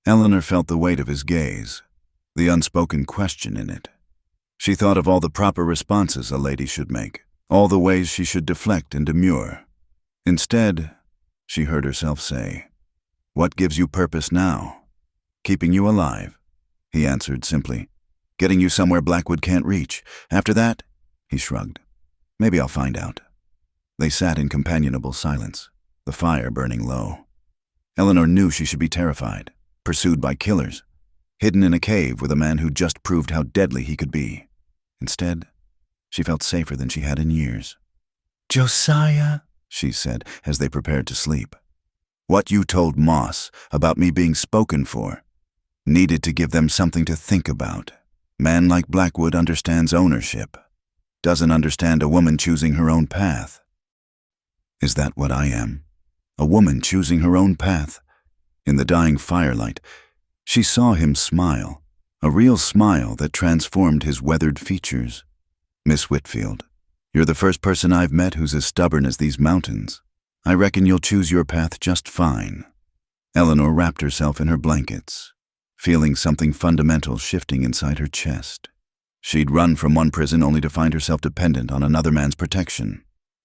Speaker 1: Eleanor felt the weight of his gaze, the unspoken question in it. She thought of all the proper responses a lady should make, all the ways she should deflect and demur. Instead, she heard herself say, "What gives you purpose now?" "Keeping you alive," he answered simply. "Getting you somewhere Blackwood can't reach. After that," he shrugged, "maybe I'll find out." They sat in companionable silence, the fire burning low. Eleanor knew she should be terrified, pursued by killers, hidden in a cave with a man who just proved how deadly he could be. Instead, she felt safer than she had in years. "Josiah," she said as they prepared to sleep. "What you told Moss about me being spoken for needed to give them something to think about. Man like Blackwood understands ownership, doesn't understand a woman choosing her own path." Is that what I am? A woman choosing her own path? In the dying firelight, she saw him smile, a real smile that transformed his weathered features. "Miss Whitfield, you're the first person I've met who's as stubborn as these mountains. I reckon you'll choose your path just fine." Eleanor wrapped herself in her blankets, feeling something fundamental shifting inside her chest. She'd run from one prison only to find herself dependent on another man's protection.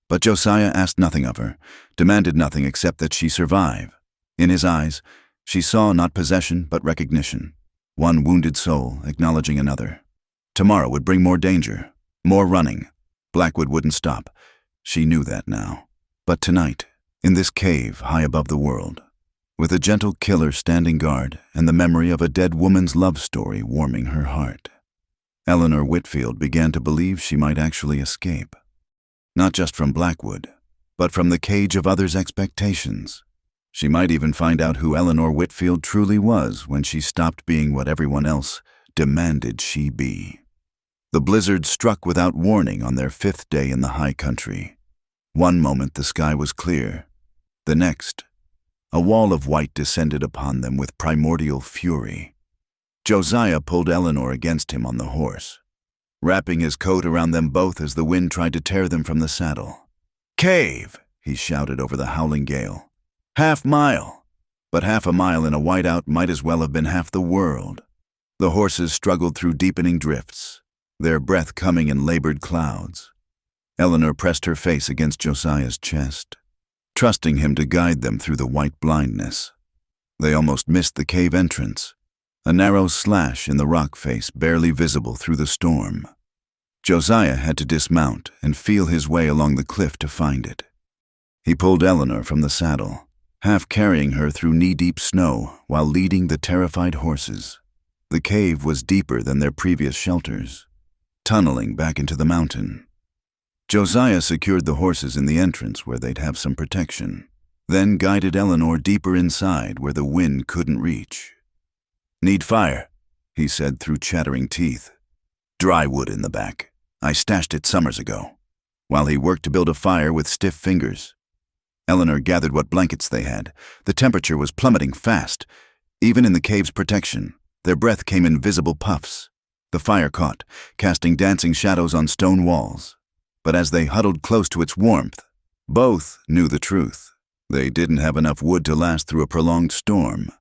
Speaker 1: But Josiah asked nothing of her, demanded nothing except that she survive. In his eyes, she saw not possession but recognition, one wounded soul acknowledging another. Tomorrow would bring more danger, more running. Blackwood wouldn't stop. She knew that now. But tonight, in this cave high above the world, with a gentle killer standing guard and the memory of a dead woman's love story warming her heart, Eleanor Whitfield began to believe she might actually escape. Not just from Blackwood, but from the cage of others' expectations. She might even find out who Eleanor Whitfield truly was when she stopped being what everyone else demanded she be. The blizzard struck without warning on their 5th day in the high country. One moment the sky was clear. The next, a wall of white descended upon them with primordial fury. Josiah pulled Eleanor against him on the horse, wrapping his coat around them both as the wind tried to tear them from the saddle. "Cave!" he shouted over the howling gale. "Half-mile!" But half a mile in a whiteout might as well have been half the world. The horses struggled through deepening drifts, their breath coming in labored clouds. Eleanor pressed her face against Josiah's chest, trusting him to guide them through the white blindness. They almost missed the cave entrance, a narrow slash in the rock face barely visible through the storm. Josiah had to dismount and feel his way along the cliff to find it. He pulled Eleanor from the saddle, half carrying her through knee-deep snow while leading the terrified horses. The cave was deeper than their previous shelters, tunneling back into the mountain. Josiah secured the horses in the entrance where they'd have some protection, then guided Eleanor deeper inside where the wind couldn't reach. "Need fire," he said through chattering teeth. "Dry wood in the back. I stashed it summers ago," while he worked to build a fire with stiff fingers. Eleanor gathered what blankets they had. The temperature was plummeting fast. Even in the cave's protection, their breath came in visible puffs. The fire caught, casting dancing shadows on stone walls. But as they huddled close to its warmth, both knew the truth. They didn't have enough wood to last through a prolonged storm.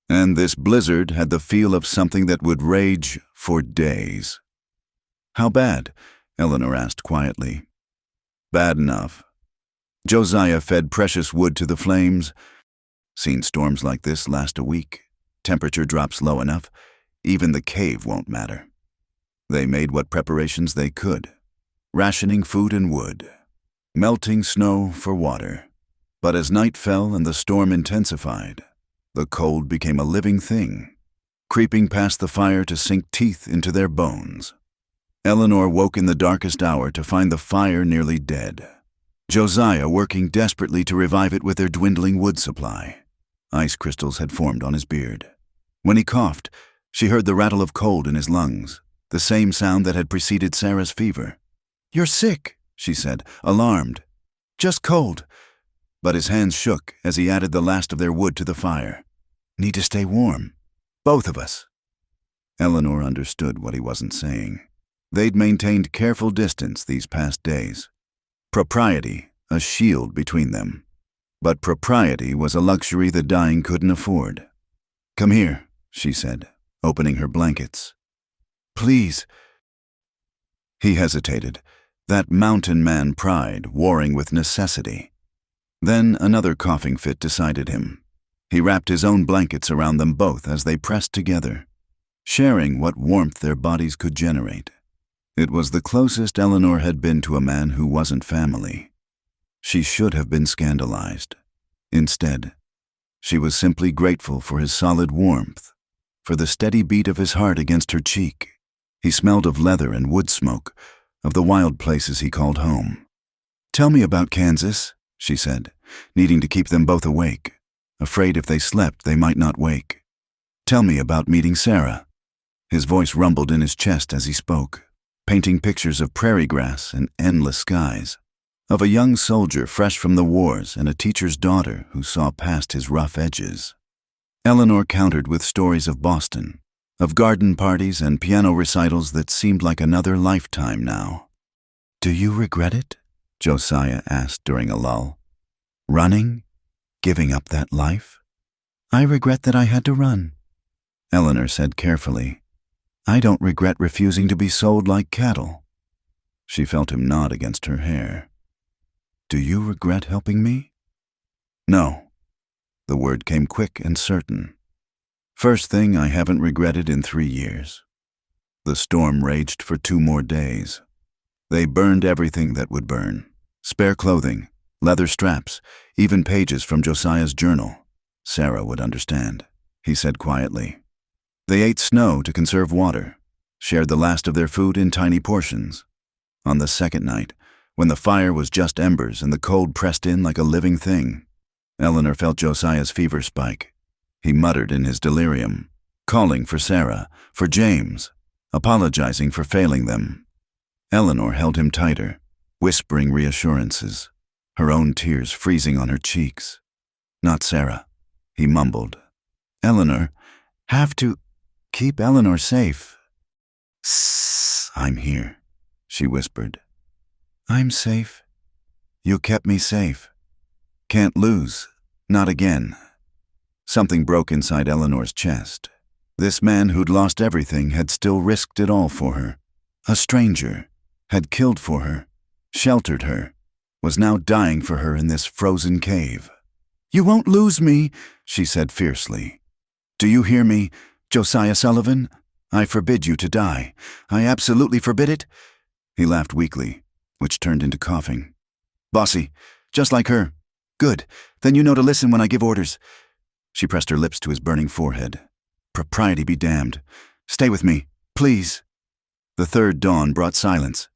Speaker 1: And this blizzard had the feel of something that would rage for days. "How bad?" Eleanor asked quietly. "Bad enough." Josiah fed precious wood to the flames. "Seen storms like this last a week. Temperature drops low enough, even the cave won't matter." They made what preparations they could, rationing food and wood, melting snow for water. But as night fell and the storm intensified, the cold became a living thing, creeping past the fire to sink teeth into their bones. Eleanor woke in the darkest hour to find the fire nearly dead. Josiah working desperately to revive it with their dwindling wood supply. Ice crystals had formed on his beard. When he coughed, she heard the rattle of cold in his lungs, the same sound that had preceded Sarah's fever. "You're sick," she said, alarmed. "Just cold." But his hands shook as he added the last of their wood to the fire. "Need to stay warm. Both of us." Eleanor understood what he wasn't saying. They'd maintained careful distance these past days. Propriety, a shield between them. But propriety was a luxury the dying couldn't afford. "Come here," she said, opening her blankets. "Please." He hesitated, that mountain man pride warring with necessity. Then another coughing fit decided him. He wrapped his own blankets around them both as they pressed together, sharing what warmth their bodies could generate. It was the closest Eleanor had been to a man who wasn't family. She should have been scandalized. Instead, she was simply grateful for his solid warmth, for the steady beat of his heart against her cheek. He smelled of leather and wood smoke, of the wild places he called home. "Tell me about Kansas," she said, needing to keep them both awake, afraid if they slept they might not wake. "Tell me about meeting Sarah." His voice rumbled in his chest as he spoke, painting pictures of prairie grass and endless skies, of a young soldier fresh from the wars and a teacher's daughter who saw past his rough edges. Eleanor countered with stories of Boston, of garden parties and piano recitals that seemed like another lifetime now. "Do you regret it?" Josiah asked during a lull. "Running? Giving up that life?" "I regret that I had to run," Eleanor said carefully. "I don't regret refusing to be sold like cattle." She felt him nod against her hair. "Do you regret helping me?" "No." The word came quick and certain. "First thing I haven't regretted in 3 years." The storm raged for 2 more days. They burned everything that would burn. Spare clothing, leather straps, even pages from Josiah's journal. Sarah would understand, he said quietly. They ate snow to conserve water, shared the last of their food in tiny portions. On the second night, when the fire was just embers and the cold pressed in like a living thing, Eleanor felt Josiah's fever spike. He muttered in his delirium, calling for Sarah, for James, apologizing for failing them. Eleanor held him tighter, whispering reassurances, her own tears freezing on her cheeks. "Not Sarah," he mumbled. "Eleanor, have to keep Eleanor safe." "Sss, I'm here," she whispered. "I'm safe. You kept me safe. Can't lose, not again." Something broke inside Eleanor's chest. This man who'd lost everything had still risked it all for her. A stranger, had killed for her, sheltered her, was now dying for her in this frozen cave. "You won't lose me," she said fiercely. "Do you hear me, Josiah Sullivan? I forbid you to die. I absolutely forbid it." He laughed weakly, which turned into coughing. "Bossy, just like her. Good, then you know to listen when I give orders." She pressed her lips to his burning forehead. "Propriety be damned. Stay with me, please." The third dawn brought silence.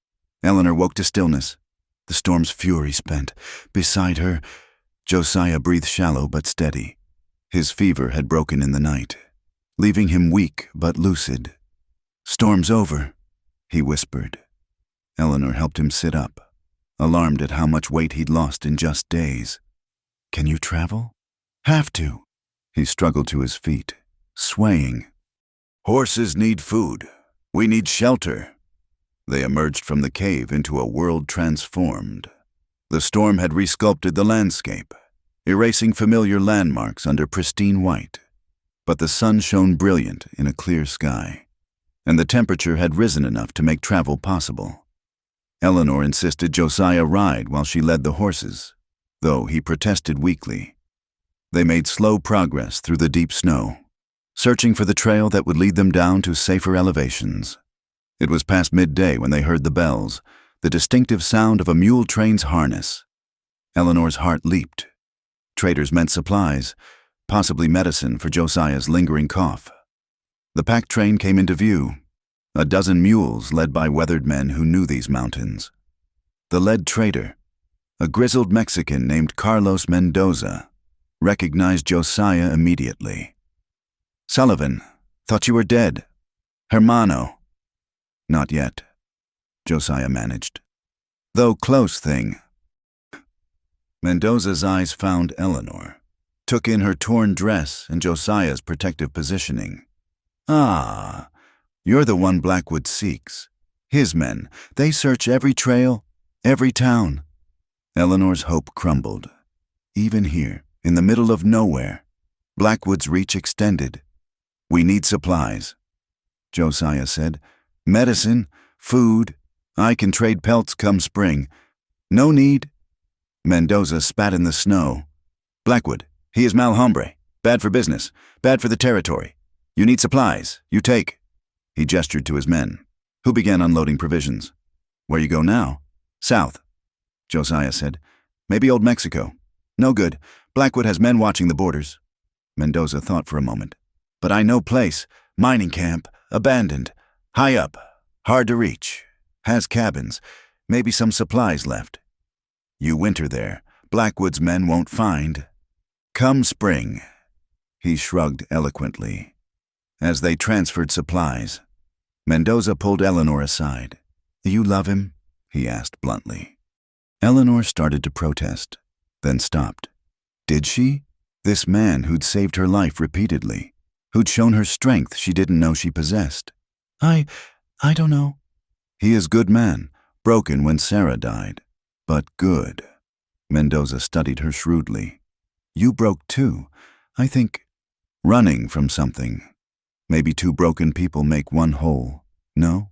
Speaker 1: Eleanor woke to stillness. The storm's fury spent. Beside her, Josiah breathed shallow but steady. His fever had broken in the night, leaving him weak but lucid. "Storm's over," he whispered. Eleanor helped him sit up, alarmed at how much weight he'd lost in just days. "Can you travel?" "Have to." He struggled to his feet, swaying. "Horses need food. We need shelter." They emerged from the cave into a world transformed. The storm had resculpted the landscape, erasing familiar landmarks under pristine white. But the sun shone brilliant in a clear sky, and the temperature had risen enough to make travel possible. Eleanor insisted Josiah ride while she led the horses, though he protested weakly. They made slow progress through the deep snow, searching for the trail that would lead them down to safer elevations. It was past midday when they heard the bells, the distinctive sound of a mule train's harness. Eleanor's heart leaped. Traders meant supplies, possibly medicine for Josiah's lingering cough. The pack train came into view, a dozen mules led by weathered men who knew these mountains. The lead trader, a grizzled Mexican named Carlos Mendoza, recognized Josiah immediately. "Sullivan, thought you were dead. Hermano." "Not yet," Josiah managed. "Though close thing." Mendoza's eyes found Eleanor, took in her torn dress and Josiah's protective positioning. "Ah, you're the one Blackwood seeks," His men, they search every trail, every town. Eleanor's hope crumbled. Even here, in the middle of nowhere, Blackwood's reach extended. We need supplies, Josiah said. Medicine, food. I can trade pelts come spring. No need. Mendoza spat in the snow. Blackwood, he is mal hombre. Bad for business. Bad for the territory. You need supplies. You take. He gestured to his men, who began unloading provisions. Where you go now? South, Josiah said. Maybe old Mexico. No good. Blackwood has men watching the borders. Mendoza thought for a moment. But I know place. Mining camp. Abandoned. High up. Hard to reach. Has cabins. Maybe some supplies left. You winter there. Blackwood's men won't find. Come spring. He shrugged eloquently. As they transferred supplies, Mendoza pulled Eleanor aside. You love him? He asked bluntly. Eleanor started to protest, then stopped. Did she? This man who'd saved her life repeatedly, who'd shown her strength she didn't know she possessed. I don't know. He is good man, broken when Sarah died, but good. Mendoza studied her shrewdly. You broke too, I think. Running from something. Maybe two broken people make one whole. No?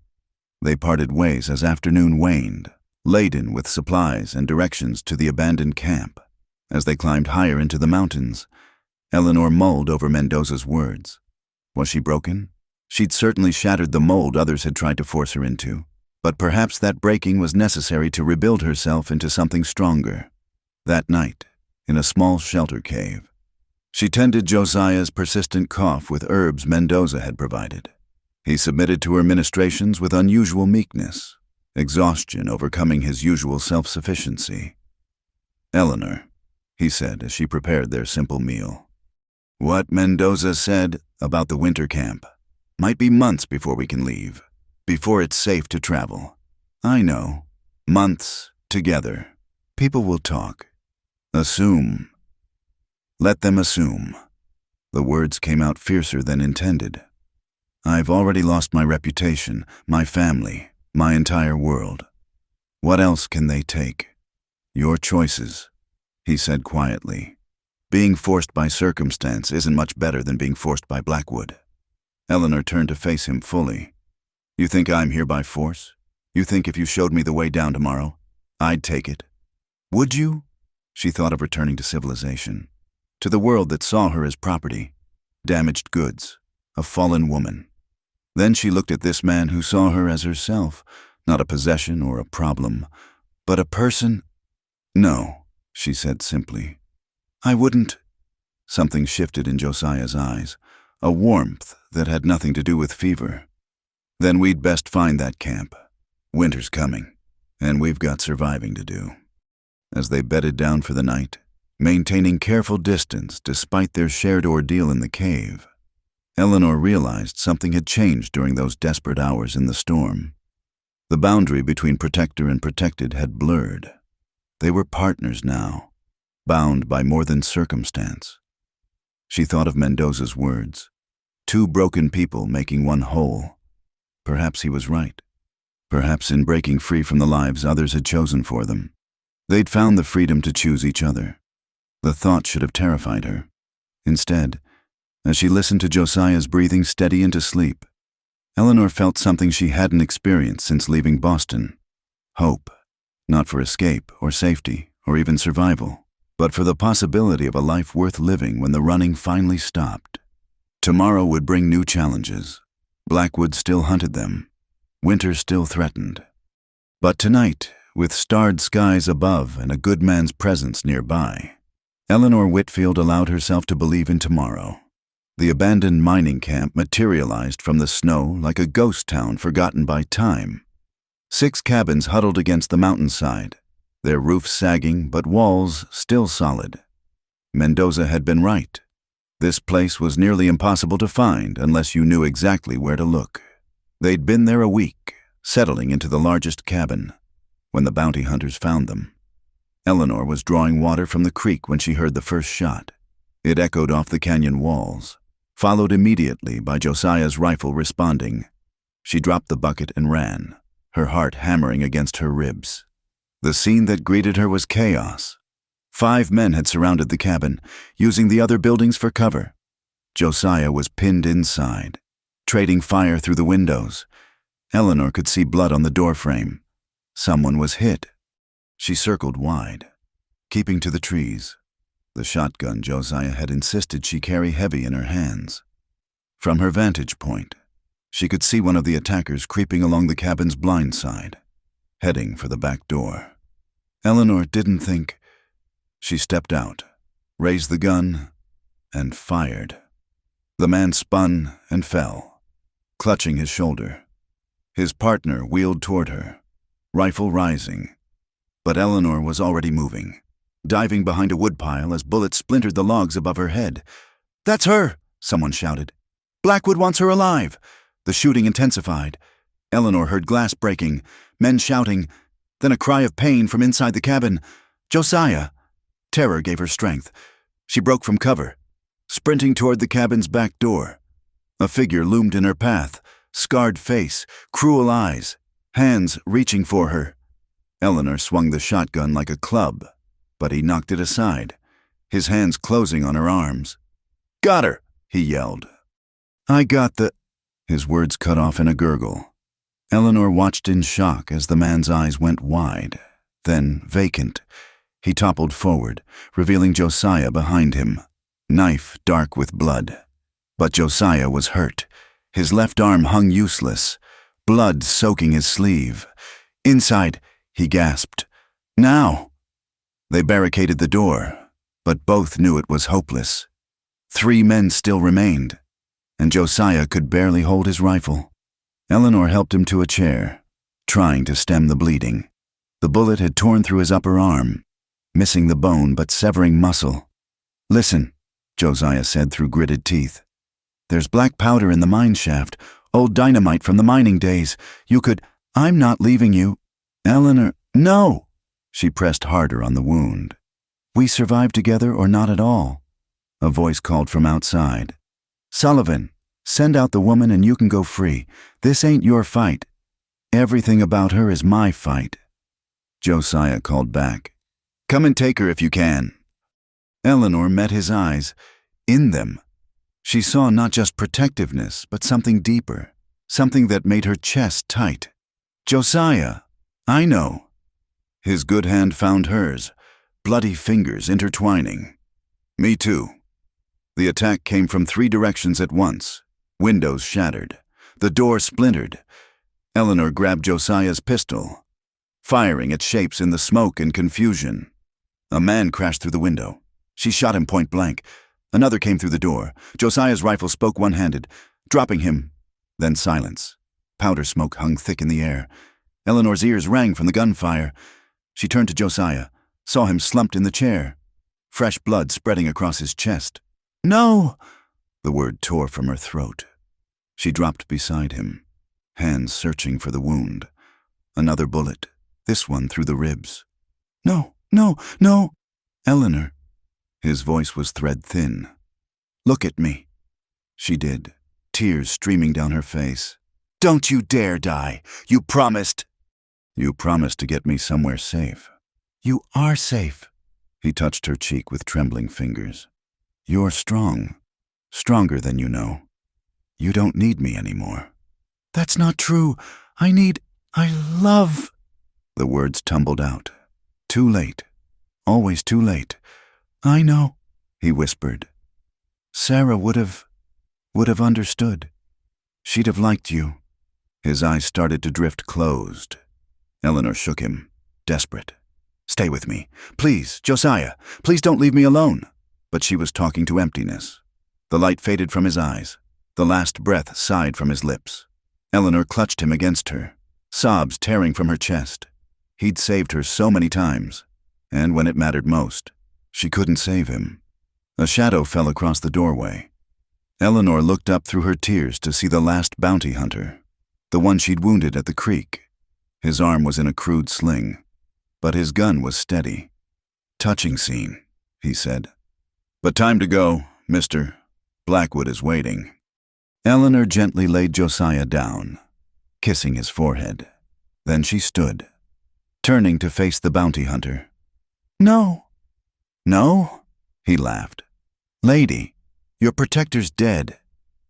Speaker 1: They parted ways as afternoon waned, laden with supplies and directions to the abandoned camp. As they climbed higher into the mountains, Eleanor mulled over Mendoza's words. Was she broken? She'd certainly shattered the mold others had tried to force her into, but perhaps that breaking was necessary to rebuild herself into something stronger. That night, in a small shelter cave, she tended Josiah's persistent cough with herbs Mendoza had provided. He submitted to her ministrations with unusual meekness, exhaustion overcoming his usual self-sufficiency. Eleanor, he said as she prepared their simple meal. What Mendoza said about the winter camp might be months before we can leave, before it's safe to travel. I know. Months together. People will talk. Assume. Let them assume. The words came out fiercer than intended. I've already lost my reputation, my family, my entire world. What else can they take? Your choices, he said quietly. Being forced by circumstance isn't much better than being forced by Blackwood. Eleanor turned to face him fully. You think I'm here by force? You think if you showed me the way down tomorrow, I'd take it? Would you? She thought of returning to civilization, to the world that saw her as property, damaged goods, a fallen woman. Then she looked at this man who saw her as herself, not a possession or a problem, but a person. No, she said simply. I wouldn't. Something shifted in Josiah's eyes, a warmth that had nothing to do with fever. Then we'd best find that camp. Winter's coming, and we've got surviving to do. As they bedded down for the night, maintaining careful distance despite their shared ordeal in the cave, Eleanor realized something had changed during those desperate hours in the storm. The boundary between protector and protected had blurred. They were partners now, bound by more than circumstance. She thought of Mendoza's words, two broken people making one whole. Perhaps he was right. Perhaps in breaking free from the lives others had chosen for them, they'd found the freedom to choose each other. The thought should have terrified her. Instead, as she listened to Josiah's breathing steady into sleep, Eleanor felt something she hadn't experienced since leaving Boston. Hope, not for escape or safety or even survival, but for the possibility of a life worth living when the running finally stopped. Tomorrow would bring new challenges. Blackwood still hunted them. Winter still threatened. But tonight, with starred skies above and a good man's presence nearby, Eleanor Whitfield allowed herself to believe in tomorrow. The abandoned mining camp materialized from the snow like a ghost town forgotten by time. 6 cabins huddled against the mountainside, their roofs sagging but walls still solid. Mendoza had been right. This place was nearly impossible to find unless you knew exactly where to look. They'd been there a week, settling into the largest cabin, when the bounty hunters found them. Eleanor was drawing water from the creek when she heard the first shot. It echoed off the canyon walls, followed immediately by Josiah's rifle responding. She dropped the bucket and ran. her heart hammering against her ribs. The scene that greeted her was chaos. 5 men had surrounded the cabin, using the other buildings for cover. Josiah was pinned inside, trading fire through the windows. Eleanor could see blood on the doorframe. Someone was hit. She circled wide, keeping to the trees. The shotgun Josiah had insisted she carry heavy in her hands. From her vantage point, she could see one of the attackers creeping along the cabin's blind side, heading for the back door. Eleanor didn't think. She stepped out, raised the gun, and fired. The man spun and fell, clutching his shoulder. His partner wheeled toward her, rifle rising. But Eleanor was already moving, diving behind a woodpile as bullets splintered the logs above her head. "That's her!" someone shouted. "Blackwood wants her alive!" The shooting intensified. Eleanor heard glass breaking, men shouting, then a cry of pain from inside the cabin. "Josiah!" Terror gave her strength. She broke from cover, sprinting toward the cabin's back door. A figure loomed in her path, scarred face, cruel eyes, hands reaching for her. Eleanor swung the shotgun like a club, but he knocked it aside, his hands closing on her arms. "Got her!" he yelled. "I got the—" His words cut off in a gurgle. Eleanor watched in shock as the man's eyes went wide, then vacant. He toppled forward, revealing Josiah behind him, knife dark with blood. But Josiah was hurt. His left arm hung useless, blood soaking his sleeve. "Inside," he gasped. "Now!" They barricaded the door, but both knew it was hopeless. 3 men still remained, and Josiah could barely hold his rifle. Eleanor helped him to a chair, trying to stem the bleeding. The bullet had torn through his upper arm, missing the bone but severing muscle. "Listen," Josiah said through gritted teeth. "There's black powder in the mine shaft, old dynamite from the mining days. You could—" "I'm not leaving you." "Eleanor—" "No!" She pressed harder on the wound. "We survive together or not at all." A voice called from outside. "Sullivan, send out the woman and you can go free. This ain't your fight. Everything about her is my fight." Josiah called back. "Come and take her if you can." Eleanor met his eyes. In them, she saw not just protectiveness, but something deeper, something that made her chest tight. "Josiah, I know." His good hand found hers, bloody fingers intertwining. "Me too." The attack came from 3 directions at once. Windows shattered. The door splintered. Eleanor grabbed Josiah's pistol, firing at shapes in the smoke and confusion. A man crashed through the window. She shot him point blank. Another came through the door. Josiah's rifle spoke one-handed, dropping him. Then silence. Powder smoke hung thick in the air. Eleanor's ears rang from the gunfire. She turned to Josiah, saw him slumped in the chair, fresh blood spreading across his chest. "No!" The word tore from her throat. She dropped beside him, hands searching for the wound. Another bullet, this one through the ribs. "No, no, no!" "Eleanor." His voice was thread-thin. "Look at me." She did, tears streaming down her face. "Don't you dare die. You promised." "You promised to get me somewhere safe." "You are safe." He touched her cheek with trembling fingers. "You're strong. Stronger than you know. You don't need me anymore." "That's not true. I love—" The words tumbled out. Too late. Always too late. "I know," he whispered. "Sarah would have understood. She'd have liked you." His eyes started to drift closed. Eleanor shook him, desperate. "Stay with me. Please, Josiah, please don't leave me alone." But she was talking to emptiness. The light faded from his eyes. The last breath sighed from his lips. Eleanor clutched him against her, sobs tearing from her chest. He'd saved her so many times, and when it mattered most, she couldn't save him. A shadow fell across the doorway. Eleanor looked up through her tears to see the last bounty hunter, the one she'd wounded at the creek. His arm was in a crude sling, but his gun was steady. "Touching scene," he said. "But time to go, mister. Blackwood is waiting." Eleanor gently laid Josiah down, kissing his forehead. Then she stood, turning to face the bounty hunter. "No." "No?" He laughed. "Lady, your protector's dead.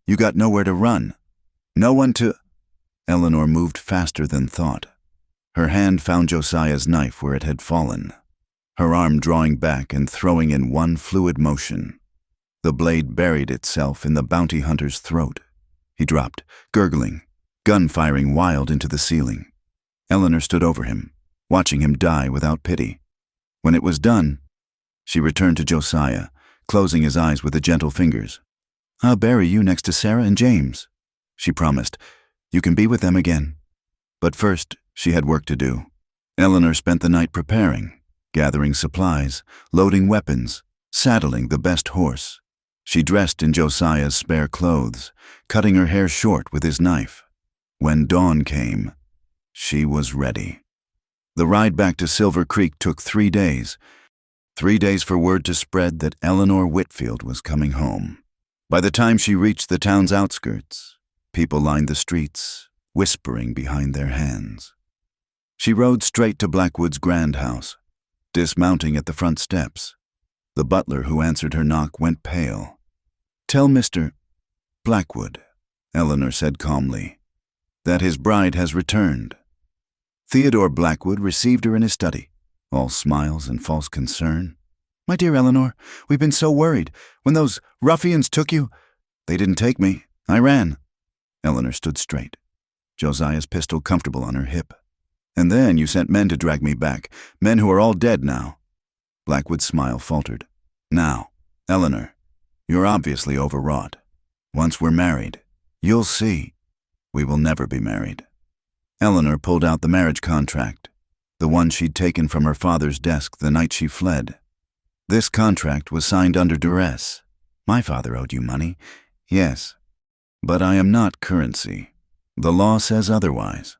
Speaker 1: You got nowhere to run. No one to—" Eleanor moved faster than thought. Her hand found Josiah's knife where it had fallen, her arm drawing back and throwing in one fluid motion. The blade buried itself in the bounty hunter's throat. He dropped, gurgling, gun firing wild into the ceiling. Eleanor stood over him, watching him die without pity. When it was done, she returned to Josiah, closing his eyes with the gentle fingers. "I'll bury you next to Sarah and James," she promised. "You can be with them again." But first, she had work to do. Eleanor spent the night preparing, gathering supplies, loading weapons, saddling the best horse. She dressed in Josiah's spare clothes, cutting her hair short with his knife. When dawn came, she was ready. The ride back to Silver Creek took 3 days. 3 days for word to spread that Eleanor Whitfield was coming home. By the time she reached the town's outskirts, people lined the streets, whispering behind their hands. She rode straight to Blackwood's grand house, dismounting at the front steps. The butler who answered her knock went pale. "Tell Mr. Blackwood," Eleanor said calmly, "that his bride has returned." Theodore Blackwood received her in his study, all smiles and false concern. "My dear Eleanor, we've been so worried. When those ruffians took you—" "They didn't take me. I ran." Eleanor stood straight, Josiah's pistol comfortable on her hip. "And then you sent men to drag me back, men who are all dead now." Blackwood's smile faltered. "Now, Eleanor, you're obviously overwrought. Once we're married, you'll see. We will never be married." Eleanor pulled out the marriage contract, the one she'd taken from her father's desk the night she fled. This contract was signed under duress. "My father owed you money." "Yes, but I am not currency. The law says otherwise."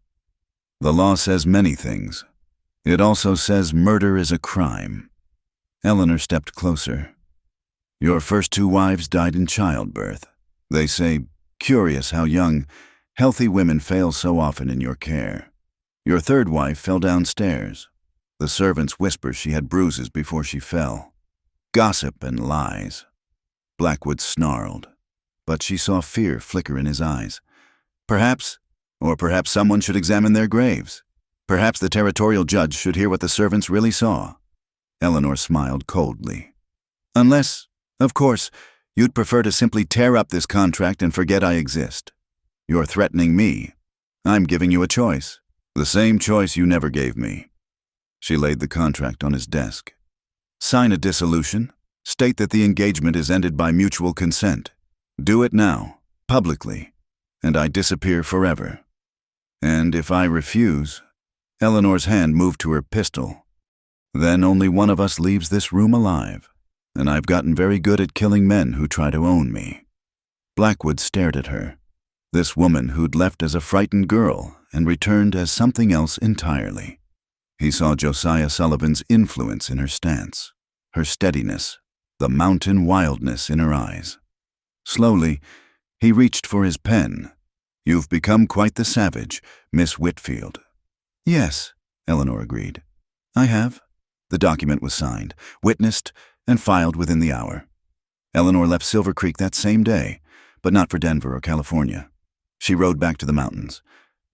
Speaker 1: "The law says many things. It also says murder is a crime." Eleanor stepped closer. "Your first 2 wives died in childbirth. They say, curious how young, healthy women fail so often in your care. Your 3rd wife fell downstairs. The servants whisper she had bruises before she fell. Gossip and lies." Blackwood snarled, but she saw fear flicker in his eyes. Perhaps someone should examine their graves. Perhaps the territorial judge should hear what the servants really saw." Eleanor smiled coldly. "Unless, of course, you'd prefer to simply tear up this contract and forget I exist. You're threatening me. I'm giving you a choice. The same choice you never gave me." She laid the contract on his desk. "Sign a dissolution. State that the engagement is ended by mutual consent. Do it now, publicly, and I disappear forever. And if I refuse—" Eleanor's hand moved to her pistol. "Then only one of us leaves this room alive, and I've gotten very good at killing men who try to own me." Blackwood stared at her, this woman who'd left as a frightened girl and returned as something else entirely. He saw Josiah Sullivan's influence in her stance, her steadiness, the mountain wildness in her eyes. Slowly, he reached for his pen. "You've become quite the savage, Miss Whitfield." "Yes," Eleanor agreed. "I have." The document was signed, witnessed, and filed within the hour. Eleanor left Silver Creek that same day, but not for Denver or California. She rode back to the mountains,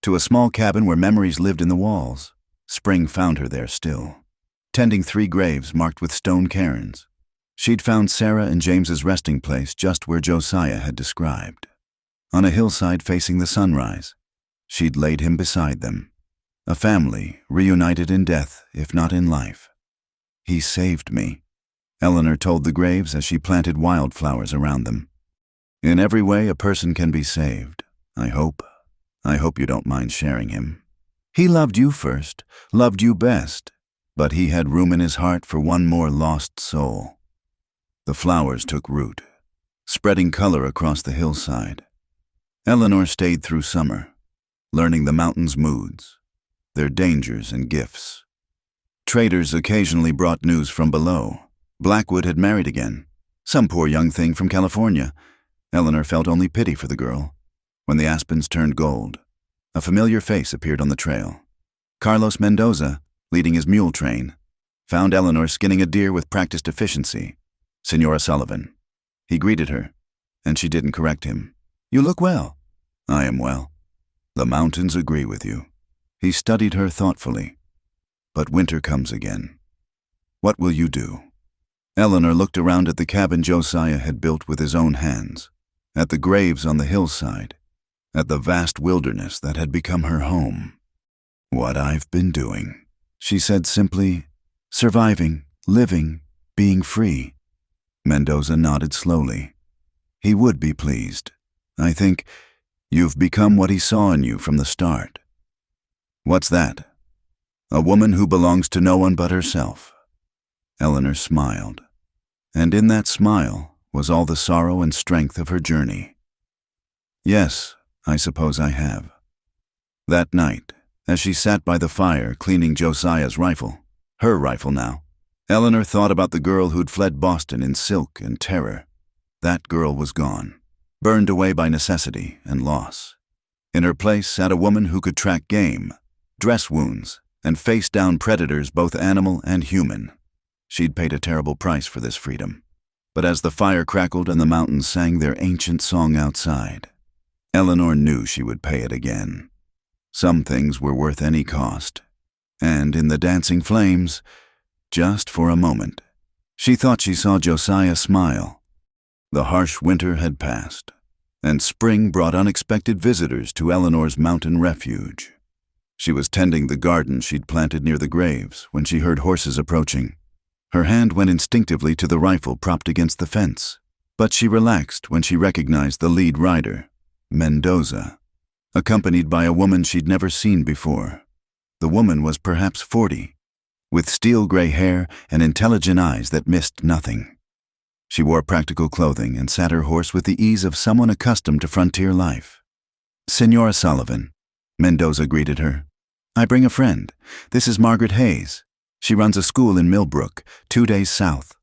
Speaker 1: to a small cabin where memories lived in the walls. Spring found her there still, tending 3 graves marked with stone cairns. She'd found Sarah and James's resting place just where Josiah had described, on a hillside facing the sunrise. She'd laid him beside them, a family reunited in death, if not in life. "He saved me," Eleanor told the graves as she planted wildflowers around them. "In every way a person can be saved, I hope. I hope you don't mind sharing him. He loved you first, loved you best, but he had room in his heart for one more lost soul." The flowers took root, spreading color across the hillside. Eleanor stayed through summer, learning the mountains' moods, their dangers and gifts. Traders occasionally brought news from below. Blackwood had married again, some poor young thing from California. Eleanor felt only pity for the girl. When the aspens turned gold, a familiar face appeared on the trail. Carlos Mendoza, leading his mule train, found Eleanor skinning a deer with practiced efficiency. Senora Sullivan. He greeted her, and she didn't correct him. You look well. I am well. The mountains agree with you. He studied her thoughtfully. But winter comes again. What will you do? Eleanor looked around at the cabin Josiah had built with his own hands, at the graves on the hillside, at the vast wilderness that had become her home. What I've been doing, she said simply, surviving, living, being free. Mendoza nodded slowly. He would be pleased. I think you've become what he saw in you from the start. What's that? A woman who belongs to no one but herself. Eleanor smiled, and in that smile was all the sorrow and strength of her journey. Yes, I suppose I have. That night, as she sat by the fire cleaning Josiah's rifle, her rifle now, Eleanor thought about the girl who'd fled Boston in silk and terror. That girl was gone, burned away by necessity and loss. In her place sat a woman who could track game, dress wounds, and face down predators both animal and human. She'd paid a terrible price for this freedom. But as the fire crackled and the mountains sang their ancient song outside, Eleanor knew she would pay it again. Some things were worth any cost. And in the dancing flames, just for a moment, she thought she saw Josiah smile. The harsh winter had passed, and spring brought unexpected visitors to Eleanor's mountain refuge. She was tending the garden she'd planted near the graves when she heard horses approaching. Her hand went instinctively to the rifle propped against the fence, but she relaxed when she recognized the lead rider, Mendoza, accompanied by a woman she'd never seen before. The woman was perhaps 40, with steel-gray hair and intelligent eyes that missed nothing. She wore practical clothing and sat her horse with the ease of someone accustomed to frontier life. Senora Sullivan, Mendoza greeted her. I bring a friend. This is Margaret Hayes. She runs a school in Millbrook, 2 days south.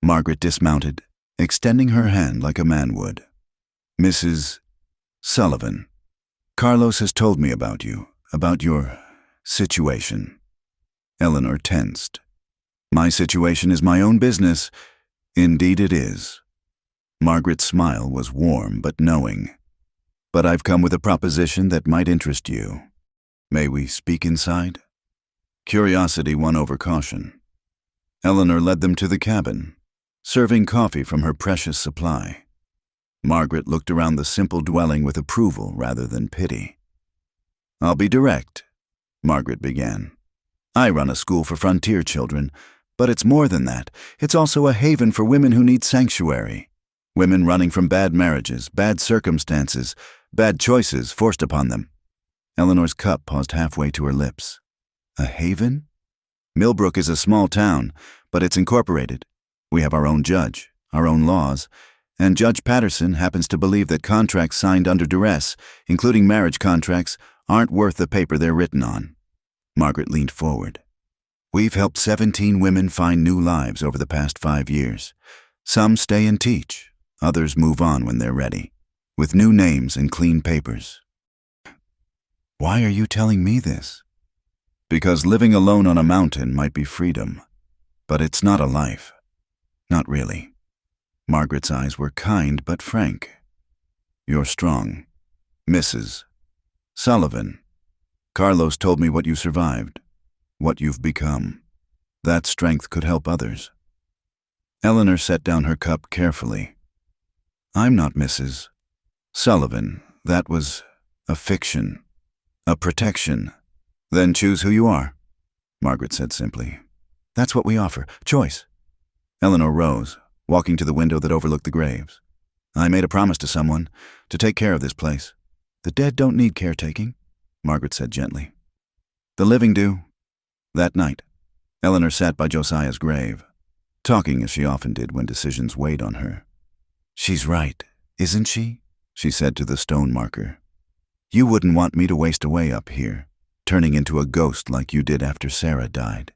Speaker 1: Margaret dismounted, extending her hand like a man would. Mrs. Sullivan, Carlos has told me about you, about your situation. Eleanor tensed. My situation is my own business. Indeed it is. Margaret's smile was warm but knowing. But I've come with a proposition that might interest you. May we speak inside? Curiosity won over caution. Eleanor led them to the cabin, serving coffee from her precious supply. Margaret looked around the simple dwelling with approval rather than pity. I'll be direct, Margaret began. I run a school for frontier children, but it's more than that. It's also a haven for women who need sanctuary. Women running from bad marriages, bad circumstances, bad choices forced upon them. Eleanor's cup paused halfway to her lips. A haven? Millbrook is a small town, but it's incorporated. We have our own judge, our own laws, and Judge Patterson happens to believe that contracts signed under duress, including marriage contracts, aren't worth the paper they're written on. Margaret leaned forward. We've helped 17 women find new lives over the past 5 years. Some stay and teach, others move on when they're ready, with new names and clean papers. Why are you telling me this? Because living alone on a mountain might be freedom, but it's not a life. Not really. Margaret's eyes were kind but frank. You're strong. Mrs. Sullivan. Carlos told me what you survived, what you've become. That strength could help others. Eleanor set down her cup carefully. I'm not Mrs. Sullivan. That was a fiction, a protection. Then choose who you are, Margaret said simply. That's what we offer, choice. Eleanor rose, walking to the window that overlooked the graves. I made a promise to someone, to take care of this place. The dead don't need caretaking, Margaret said gently. The living do. That night, Eleanor sat by Josiah's grave, talking as she often did when decisions weighed on her. She's right, isn't she? She said to the stone marker. You wouldn't want me to waste away up here, turning into a ghost like you did after Sarah died.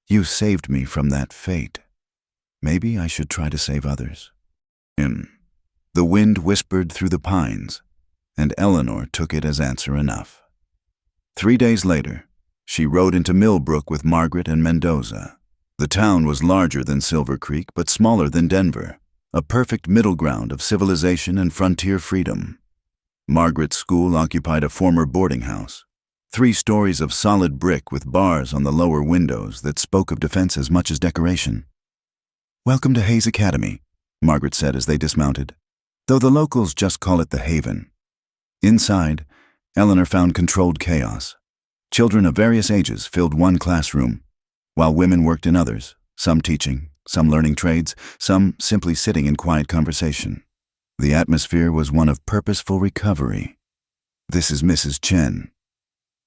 Speaker 1: You saved me from that fate. Maybe I should try to save others. The wind whispered through the pines, and Eleanor took it as answer enough. 3 days later, She rode into Millbrook with Margaret and Mendoza. The town was larger than Silver Creek, but smaller than Denver, a perfect middle ground of civilization and frontier freedom. Margaret's school occupied a former boarding house, 3 stories of solid brick with bars on the lower windows that spoke of defense as much as decoration. "Welcome to Hayes Academy," Margaret said as they dismounted, though the locals just call it the Haven. Inside, Eleanor found controlled chaos. Children of various ages filled one classroom, while women worked in others, some teaching, some learning trades, some simply sitting in quiet conversation. The atmosphere was one of purposeful recovery. "This is Mrs. Chen."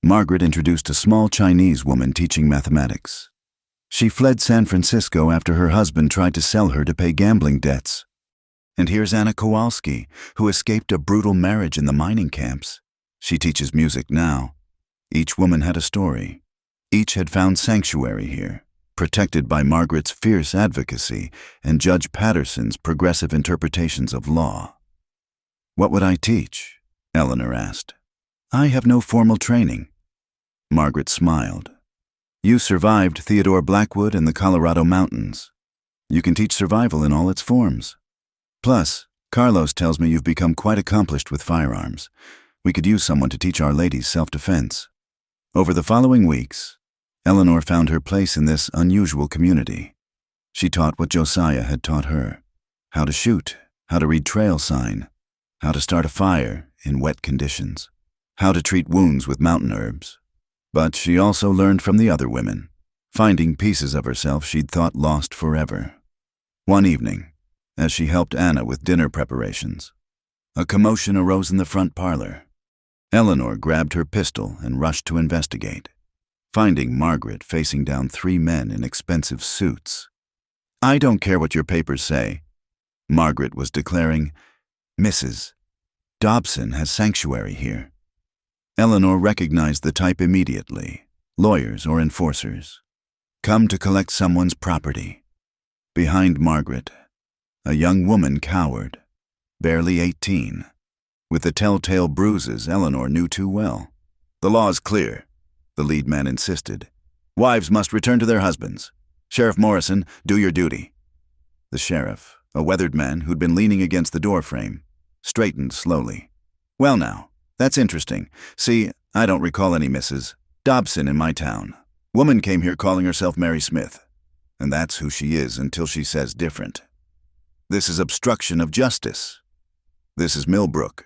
Speaker 1: Margaret introduced a small Chinese woman teaching mathematics. She fled San Francisco after her husband tried to sell her to pay gambling debts. "And here's Anna Kowalski, who escaped a brutal marriage in the mining camps. She teaches music now." Each woman had a story. Each had found sanctuary here, protected by Margaret's fierce advocacy and Judge Patterson's progressive interpretations of law. "What would I teach?" Eleanor asked. "I have no formal training." Margaret smiled. "You survived Theodore Blackwood and the Colorado mountains. You can teach survival in all its forms. Plus, Carlos tells me you've become quite accomplished with firearms. We could use someone to teach our ladies self-defense." Over the following weeks, Eleanor found her place in this unusual community. She taught what Josiah had taught her: how to shoot, how to read trail sign, how to start a fire in wet conditions, how to treat wounds with mountain herbs. But she also learned from the other women, finding pieces of herself she'd thought lost forever. One evening, as she helped Anna with dinner preparations, a commotion arose in the front parlor. Eleanor grabbed her pistol and rushed to investigate, finding Margaret facing down 3 men in expensive suits. "I don't care what your papers say," Margaret was declaring. "Mrs. Dobson has sanctuary here." Eleanor recognized the type immediately: lawyers or enforcers, come to collect someone's property. Behind Margaret, a young woman cowered, barely 18, with the telltale bruises Eleanor knew too well. "The law's clear," the lead man insisted. "Wives must return to their husbands. Sheriff Morrison, do your duty." The sheriff, a weathered man who'd been leaning against the doorframe, straightened slowly. "Well now, that's interesting. See, I don't recall any Mrs. Dobson in my town. Woman came here calling herself Mary Smith, and that's who she is until she says different. This is obstruction of justice." "This is Millbrook,"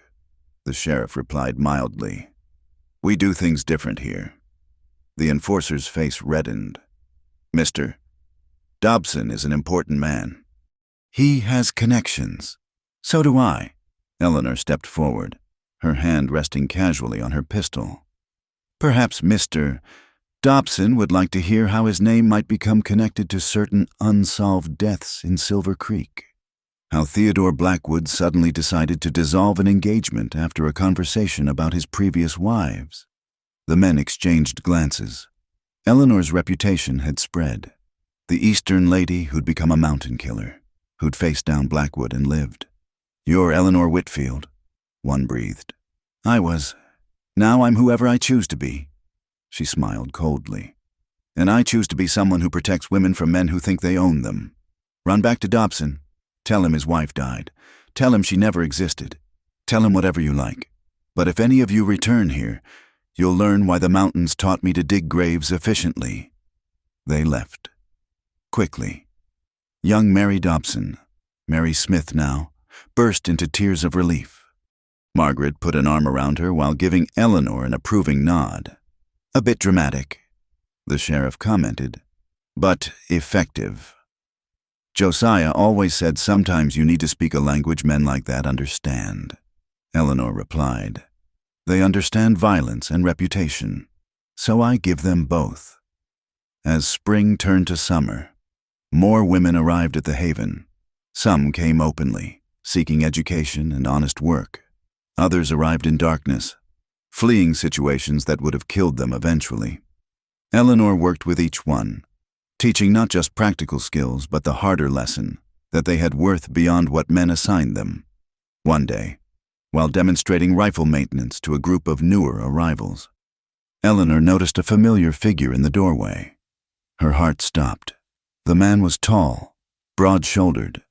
Speaker 1: the sheriff replied mildly. "We do things different here." The enforcer's face reddened. "Mr. Dobson is an important man. He has connections. So do I." Eleanor stepped forward, her hand resting casually on her pistol. "Perhaps Mr. Dobson would like to hear how his name might become connected to certain unsolved deaths in Silver Creek. How Theodore Blackwood suddenly decided to dissolve an engagement after a conversation about his previous wives." The men exchanged glances. Eleanor's reputation had spread. The Eastern lady who'd become a mountain killer, who'd faced down Blackwood and lived. "You're Eleanor Whitfield," one breathed. "I was. Now I'm whoever I choose to be." She smiled coldly. "And I choose to be someone who protects women from men who think they own them. Run back to Dobson. Tell him his wife died. Tell him she never existed. Tell him whatever you like. But if any of you return here, you'll learn why the mountains taught me to dig graves efficiently." They left. Quickly. Young Mary Dobson, Mary Smith now, burst into tears of relief. Margaret put an arm around her while giving Eleanor an approving nod. "A bit dramatic," the sheriff commented, "but effective." "Josiah always said sometimes you need to speak a language men like that understand," Eleanor replied. "They understand violence and reputation, so I give them both." As spring turned to summer, more women arrived at the Haven. Some came openly, seeking education and honest work. Others arrived in darkness, fleeing situations that would have killed them eventually. Eleanor worked with each one, teaching not just practical skills but the harder lesson, that they had worth beyond what men assigned them. One day, while demonstrating rifle maintenance to a group of newer arrivals, Eleanor noticed a familiar figure in the doorway. Her heart stopped. The man was tall, broad-shouldered,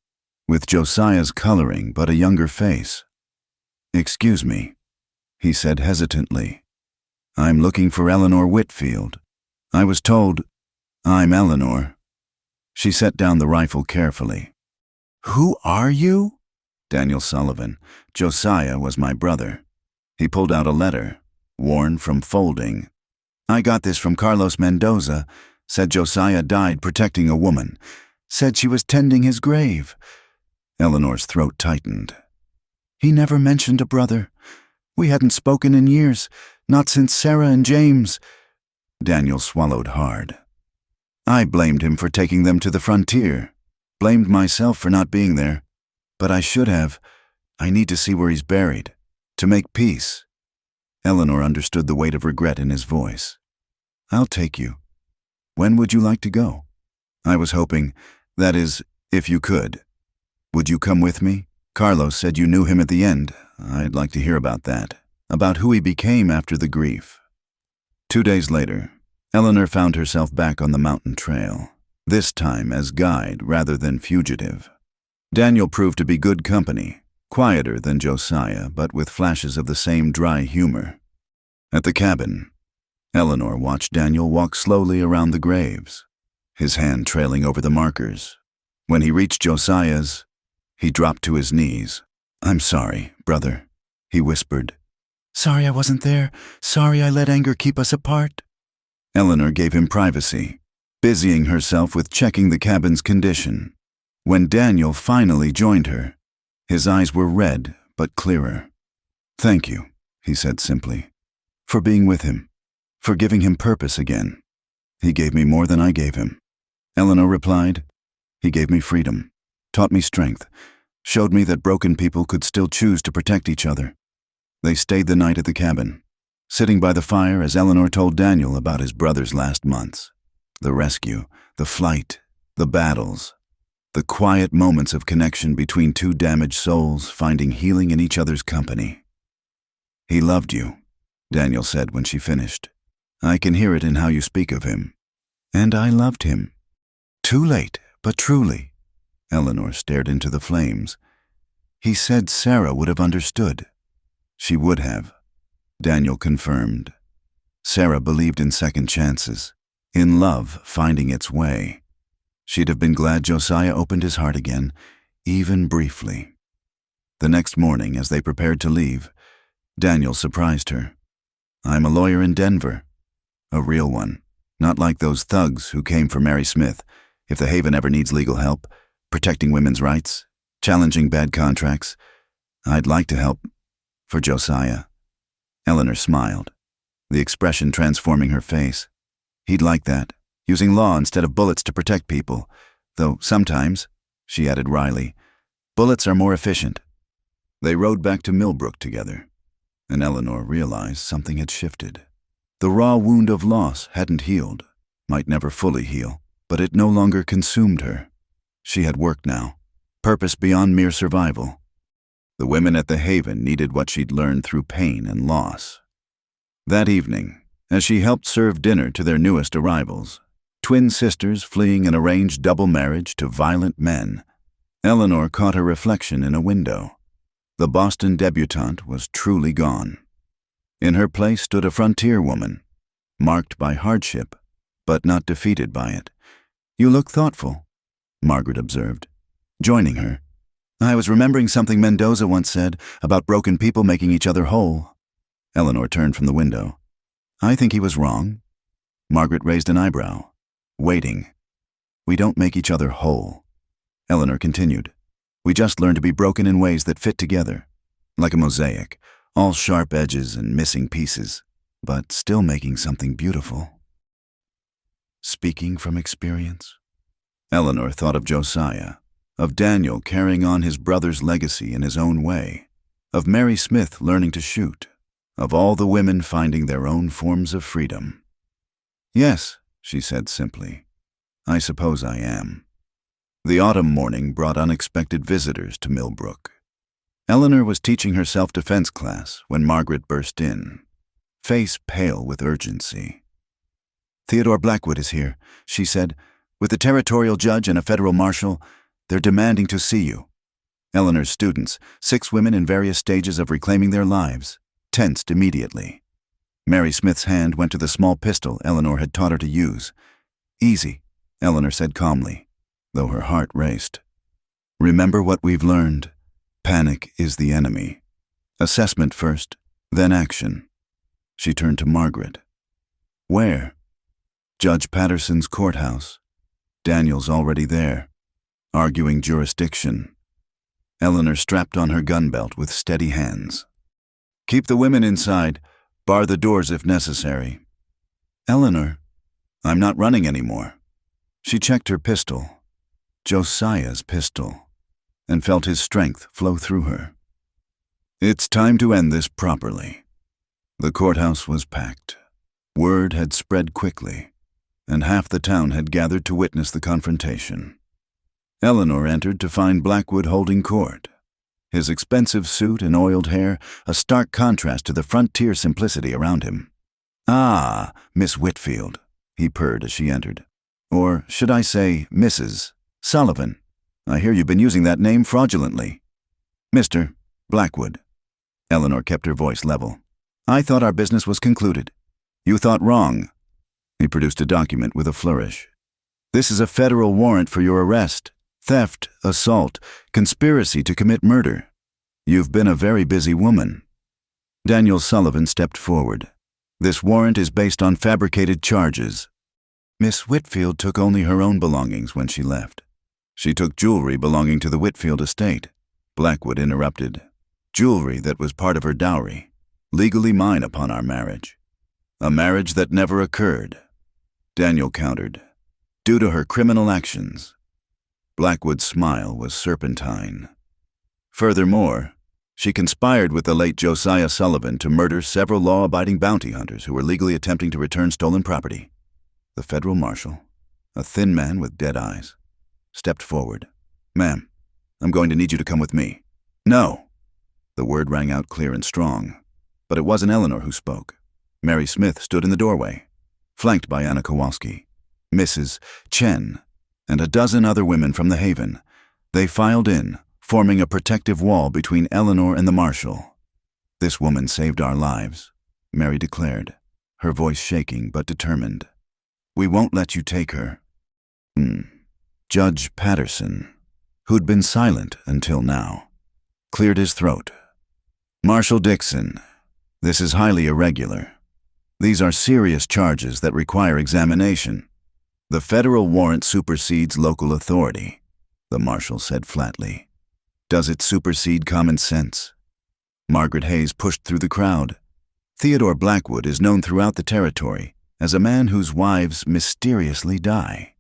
Speaker 1: with Josiah's coloring but a younger face. "Excuse me," he said hesitantly. "I'm looking for Eleanor Whitfield. I was told—" "I'm Eleanor." She set down the rifle carefully. "Who are you?" "Daniel Sullivan. Josiah was my brother." He pulled out a letter, worn from folding. "I got this from Carlos Mendoza. Said Josiah died protecting a woman. Said she was tending his grave." Eleanor's throat tightened. "He never mentioned a brother. We hadn't spoken in years, not since Sarah and James." Daniel swallowed hard. "I blamed him for taking them to the frontier. Blamed myself for not being there. But I should have. I need to see where he's buried. To make peace." Eleanor understood the weight of regret in his voice. "I'll take you. When would you like to go?" "I was hoping, that is, if you could. Would you come with me? Carlos said you knew him at the end. I'd like to hear about that, about who he became after the grief." 2 days later, Eleanor found herself back on the mountain trail, this time as guide rather than fugitive. Daniel proved to be good company, quieter than Josiah, but with flashes of the same dry humor. At the cabin, Eleanor watched Daniel walk slowly around the graves, his hand trailing over the markers. When he reached Josiah's, he dropped to his knees. "I'm sorry, brother," he whispered. "Sorry I wasn't there. Sorry I let anger keep us apart." Eleanor gave him privacy, busying herself with checking the cabin's condition. When Daniel finally joined her, his eyes were red but clearer. "Thank you," he said simply, "for being with him, for giving him purpose again. He gave me more than I gave him." Eleanor replied, "He gave me freedom, taught me strength, showed me that broken people could still choose to protect each other." They stayed the night at the cabin, sitting by the fire as Eleanor told Daniel about his brother's last months. The rescue, the flight, the battles, the quiet moments of connection between two damaged souls finding healing in each other's company. "He loved you," Daniel said when she finished. "I can hear it in how you speak of him." "And I loved him. Too late, but truly." Eleanor stared into the flames. "He said Sarah would have understood." "She would have," Daniel confirmed. Sarah believed in second chances, in love finding its way. She'd have been glad Josiah opened his heart again, even briefly. The next morning, as they prepared to leave, Daniel surprised her. "I'm a lawyer in Denver. A real one, not like those thugs who came for Mary Smith, if the Haven ever needs legal help, protecting women's rights, challenging bad contracts. I'd like to help for Josiah." Eleanor smiled, the expression transforming her face. "He'd like that, using law instead of bullets to protect people, though sometimes," she added wryly, "bullets are more efficient." They rode back to Millbrook together, and Eleanor realized something had shifted. The raw wound of loss hadn't healed, might never fully heal, but it no longer consumed her. She had work now, purpose beyond mere survival. The women at the Haven needed what she'd learned through pain and loss. That evening, as she helped serve dinner to their newest arrivals, twin sisters fleeing an arranged double marriage to violent men, Eleanor caught her reflection in a window. The Boston debutante was truly gone. In her place stood a frontier woman, marked by hardship, but not defeated by it. "You look thoughtful," Margaret observed, joining her. "I was remembering something Mendoza once said about broken people making each other whole." Eleanor turned from the window. "I think he was wrong." Margaret raised an eyebrow, waiting. "We don't make each other whole," Eleanor continued. "We just learn to be broken in ways that fit together, like a mosaic, all sharp edges and missing pieces, but still making something beautiful." Speaking from experience, Eleanor thought of Josiah, of Daniel carrying on his brother's legacy in his own way, of Mary Smith learning to shoot, of all the women finding their own forms of freedom. "Yes," she said simply, "I suppose I am." The autumn morning brought unexpected visitors to Millbrook. Eleanor was teaching her self-defense class when Margaret burst in. face pale with urgency. "Theodore Blackwood is here," she said. "With the territorial judge and a federal marshal, they're demanding to see you." Eleanor's students, 6 women in various stages of reclaiming their lives, tensed immediately. Mary Smith's hand went to the small pistol Eleanor had taught her to use. "Easy," Eleanor said calmly, though her heart raced. "Remember what we've learned. Panic is the enemy. Assessment first, then action." She turned to Margaret. "Where?" "Judge Patterson's courthouse. Daniel's already there, arguing jurisdiction." Eleanor strapped on her gun belt with steady hands. "Keep the women inside. Bar the doors if necessary." "Eleanor, I'm not running anymore." She checked her pistol, Josiah's pistol, and felt his strength flow through her. "It's time to end this properly." The courthouse was packed. Word had spread quickly, and half the town had gathered to witness the confrontation. Eleanor entered to find Blackwood holding court. His expensive suit and oiled hair, a stark contrast to the frontier simplicity around him. "Ah, Miss Whitfield," he purred as she entered. "Or should I say, Mrs. Sullivan? I hear you've been using that name fraudulently." "Mr. Blackwood." Eleanor kept her voice level. "I thought our business was concluded." "You thought wrong." He produced a document with a flourish. "This is a federal warrant for your arrest. Theft, assault, conspiracy to commit murder. You've been a very busy woman." Daniel Sullivan stepped forward. "This warrant is based on fabricated charges." "Miss Whitfield took only her own belongings when she left." "She took jewelry belonging to the Whitfield estate," Blackwood interrupted. "Jewelry that was part of her dowry, legally mine upon our marriage. A marriage that never occurred." Daniel countered. "Due to her criminal actions." Blackwood's smile was serpentine. "Furthermore, she conspired with the late Josiah Sullivan to murder several law-abiding bounty hunters who were legally attempting to return stolen property." The federal marshal, a thin man with dead eyes, stepped forward. "Ma'am, I'm going to need you to come with me." "No." The word rang out clear and strong, but it wasn't Eleanor who spoke. Mary Smith stood in the doorway, flanked by Anna Kowalski, Mrs. Chen, and a dozen other women from the Haven. They filed in, forming a protective wall between Eleanor and the marshal. "This woman saved our lives," Mary declared, her voice shaking but determined. "We won't let you take her." Judge Patterson, who'd been silent until now, cleared his throat. "Marshal Dixon, this is highly irregular. These are serious charges that require examination. The federal warrant supersedes local authority," the marshal said flatly. "Does it supersede common sense?" Margaret Hayes pushed through the crowd. "Theodore Blackwood is known throughout the territory as a man whose wives mysteriously die.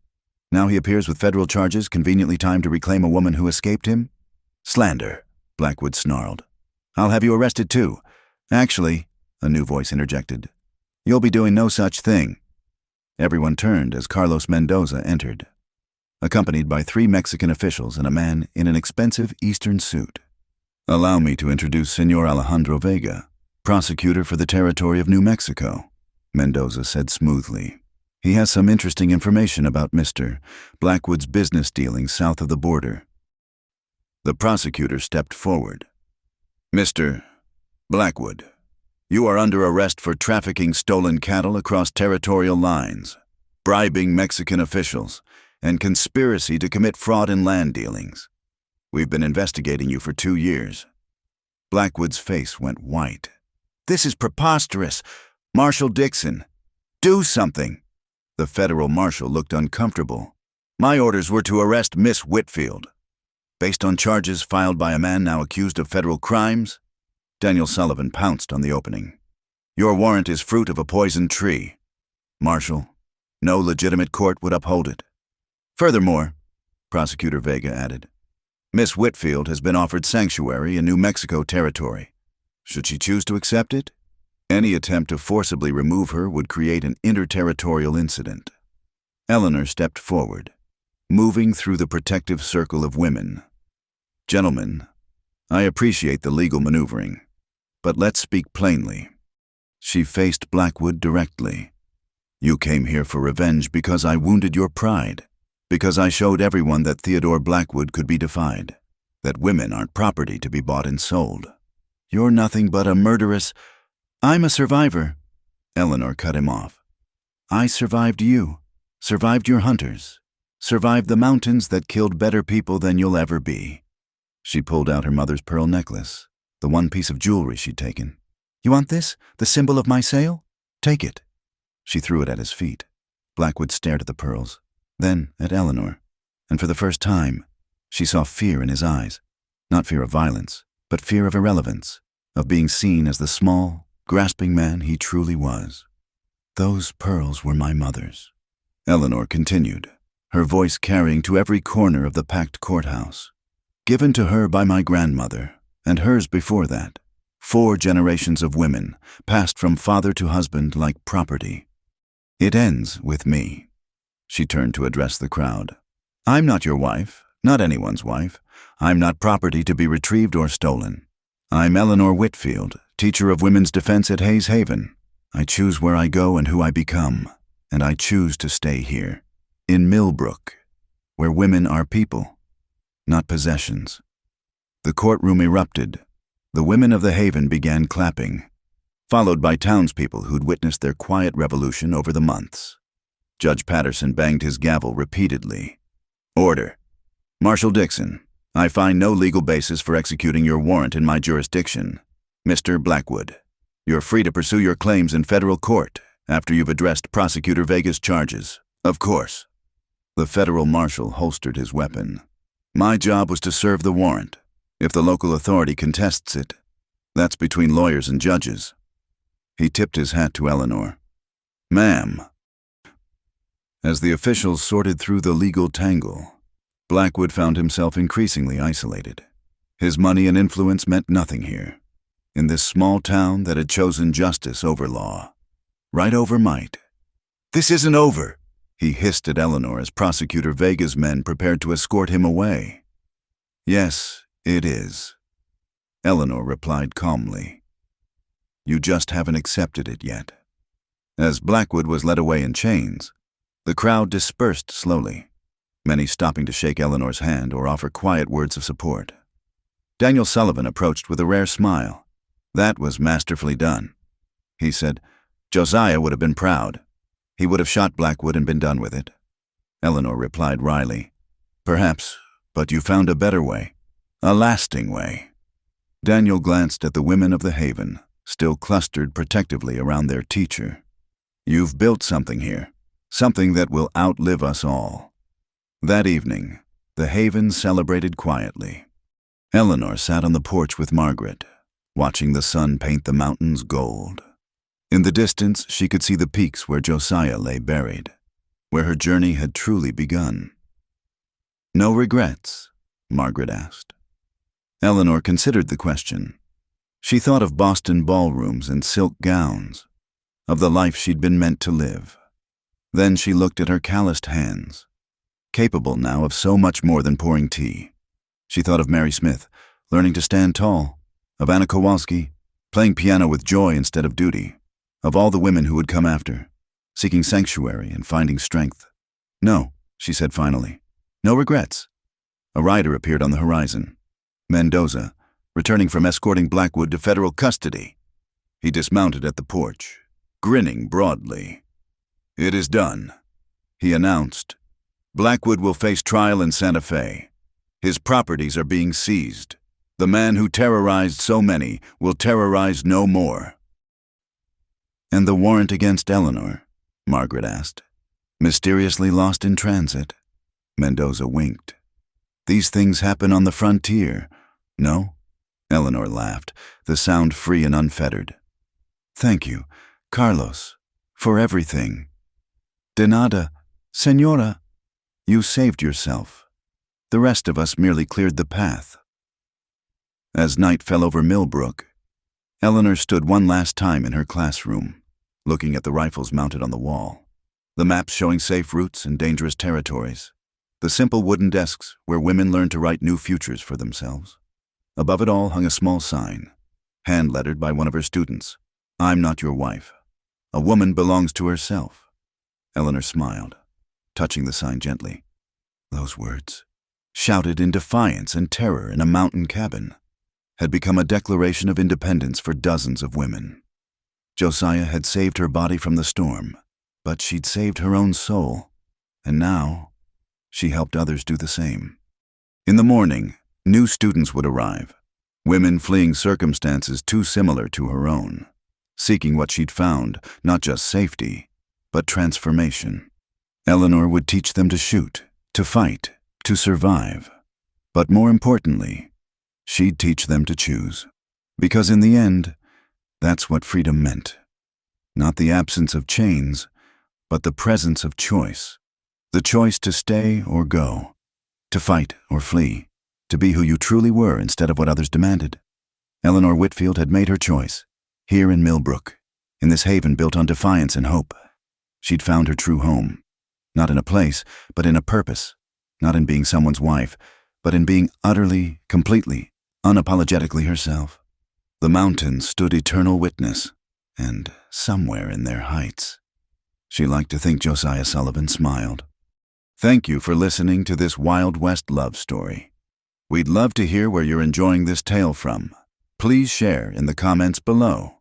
Speaker 1: Now he appears with federal charges conveniently timed to reclaim a woman who escaped him?" "Slander," Blackwood snarled. "I'll have you arrested too." "Actually," a new voice interjected, "you'll be doing no such thing." Everyone turned as Carlos Mendoza entered, accompanied by 3 Mexican officials and a man in an expensive Eastern suit. "Allow me to introduce Senor Alejandro Vega, prosecutor for the territory of New Mexico," Mendoza said smoothly. "He has some interesting information about Mr. Blackwood's business dealings south of the border." The prosecutor stepped forward. "Mr. Blackwood, you are under arrest for trafficking stolen cattle across territorial lines, bribing Mexican officials, and conspiracy to commit fraud in land dealings. We've been investigating you for 2 years." Blackwood's face went white. "This is preposterous. Marshal Dixon, do something." The federal marshal looked uncomfortable. "My orders were to arrest Miss Whitfield. Based on charges filed by a man now accused of federal crimes?" Daniel Sullivan pounced on the opening. "Your warrant is fruit of a poisoned tree. Marshal, no legitimate court would uphold it. Furthermore," Prosecutor Vega added, "Miss Whitfield has been offered sanctuary in New Mexico territory. Should she choose to accept it, any attempt to forcibly remove her would create an interterritorial incident." Eleanor stepped forward, moving through the protective circle of women. "Gentlemen, I appreciate the legal maneuvering, but let's speak plainly. She faced Blackwood directly. You came here for revenge because I wounded your pride, because I showed everyone that Theodore Blackwood could be defied, that women aren't property to be bought and sold. You're nothing but a murderous— I'm a survivor. Eleanor cut him off. I survived you, survived your hunters, survived the mountains that killed better people than you'll ever be. She pulled out her mother's pearl necklace, the one piece of jewelry she'd taken. You want this, the symbol of my sale? Take it. She threw it at his feet. Blackwood stared at the pearls, then at Eleanor, and for the first time, she saw fear in his eyes. Not fear of violence, but fear of irrelevance, of being seen as the small, grasping man he truly was. Those pearls were my mother's. Eleanor continued, her voice carrying to every corner of the packed courthouse. Given to her by my grandmother, and hers before that. 4 generations of women, passed from father to husband like property. It ends with me. She turned to address the crowd. I'm not your wife, not anyone's wife. I'm not property to be retrieved or stolen. I'm Eleanor Whitfield, teacher of women's defense at Hayes Haven. I choose where I go and who I become, and I choose to stay here, in Millbrook, where women are people, not possessions. The courtroom erupted. The women of the Haven began clapping, followed by townspeople who'd witnessed their quiet revolution over the months. Judge Patterson banged his gavel repeatedly. Order. Marshal Dixon, I find no legal basis for executing your warrant in my jurisdiction. Mr. Blackwood, you're free to pursue your claims in federal court after you've addressed Prosecutor Vega's charges. Of course. The federal marshal holstered his weapon. My job was to serve the warrant. If the local authority contests it, that's between lawyers and judges. He tipped his hat to Eleanor. Ma'am. As the officials sorted through the legal tangle, Blackwood found himself increasingly isolated. His money and influence meant nothing here, in this small town that had chosen justice over law, right over might. This isn't over, he hissed at Eleanor as Prosecutor Vega's men prepared to escort him away. Yes, it is, Eleanor replied calmly. You just haven't accepted it yet. As Blackwood was led away in chains, the crowd dispersed slowly, many stopping to shake Eleanor's hand or offer quiet words of support. Daniel Sullivan approached with a rare smile. That was masterfully done, he said. Josiah would have been proud. He would have shot Blackwood and been done with it. Eleanor replied wryly, Perhaps, but you found a better way. A lasting way. Daniel glanced at the women of the Haven, still clustered protectively around their teacher. You've built something here, something that will outlive us all. That evening, the Haven celebrated quietly. Eleanor sat on the porch with Margaret, watching the sun paint the mountains gold. In the distance, she could see the peaks where Josiah lay buried, where her journey had truly begun. No regrets? Margaret asked. Eleanor considered the question. She thought of Boston ballrooms and silk gowns, of the life she'd been meant to live. Then she looked at her calloused hands, capable now of so much more than pouring tea. She thought of Mary Smith, learning to stand tall, of Anna Kowalski, playing piano with joy instead of duty, of all the women who would come after, seeking sanctuary and finding strength. No, she said finally. No regrets. A rider appeared on the horizon. Mendoza, returning from escorting Blackwood to federal custody. He dismounted at the porch, grinning broadly. It is done, he announced. Blackwood will face trial in Santa Fe. His properties are being seized. The man who terrorized so many will terrorize no more. And the warrant against Eleanor? Margaret asked. Mysteriously lost in transit. Mendoza winked. These things happen on the frontier. No? Eleanor laughed, the sound free and unfettered. Thank you, Carlos, for everything. De nada, Senora. You saved yourself. The rest of us merely cleared the path. As night fell over Millbrook, Eleanor stood one last time in her classroom, looking at the rifles mounted on the wall, the maps showing safe routes and dangerous territories, the simple wooden desks where women learned to write new futures for themselves. Above it all hung a small sign, hand-lettered by one of her students. I'm not your wife. A woman belongs to herself." Eleanor smiled, touching the sign gently. Those words, shouted in defiance and terror in a mountain cabin, had become a declaration of independence for dozens of women. Josiah had saved her body from the storm, but she'd saved her own soul, and now she helped others do the same. In the morning, new students would arrive, women fleeing circumstances too similar to her own, seeking what she'd found, not just safety, but transformation. Eleanor would teach them to shoot, to fight, to survive. But more importantly, she'd teach them to choose. Because in the end, that's what freedom meant. Not the absence of chains, but the presence of choice. The choice to stay or go, to fight or flee, to be who you truly were instead of what others demanded. Eleanor Whitfield had made her choice, here in Millbrook, in this haven built on defiance and hope. She'd found her true home, not in a place, but in a purpose, not in being someone's wife, but in being utterly, completely, unapologetically herself. The mountains stood eternal witness, and somewhere in their heights, she liked to think Josiah Sullivan smiled. Thank you for listening to this Wild West love story. We'd love to hear where you're enjoying this tale from. Please share in the comments below.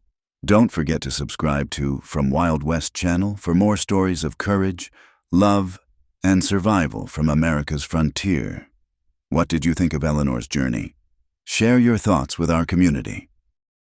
Speaker 1: Don't forget to subscribe to From Wild West channel for more stories of courage, love, and survival from America's frontier. What did you think of Eleanor's journey? Share your thoughts with our community.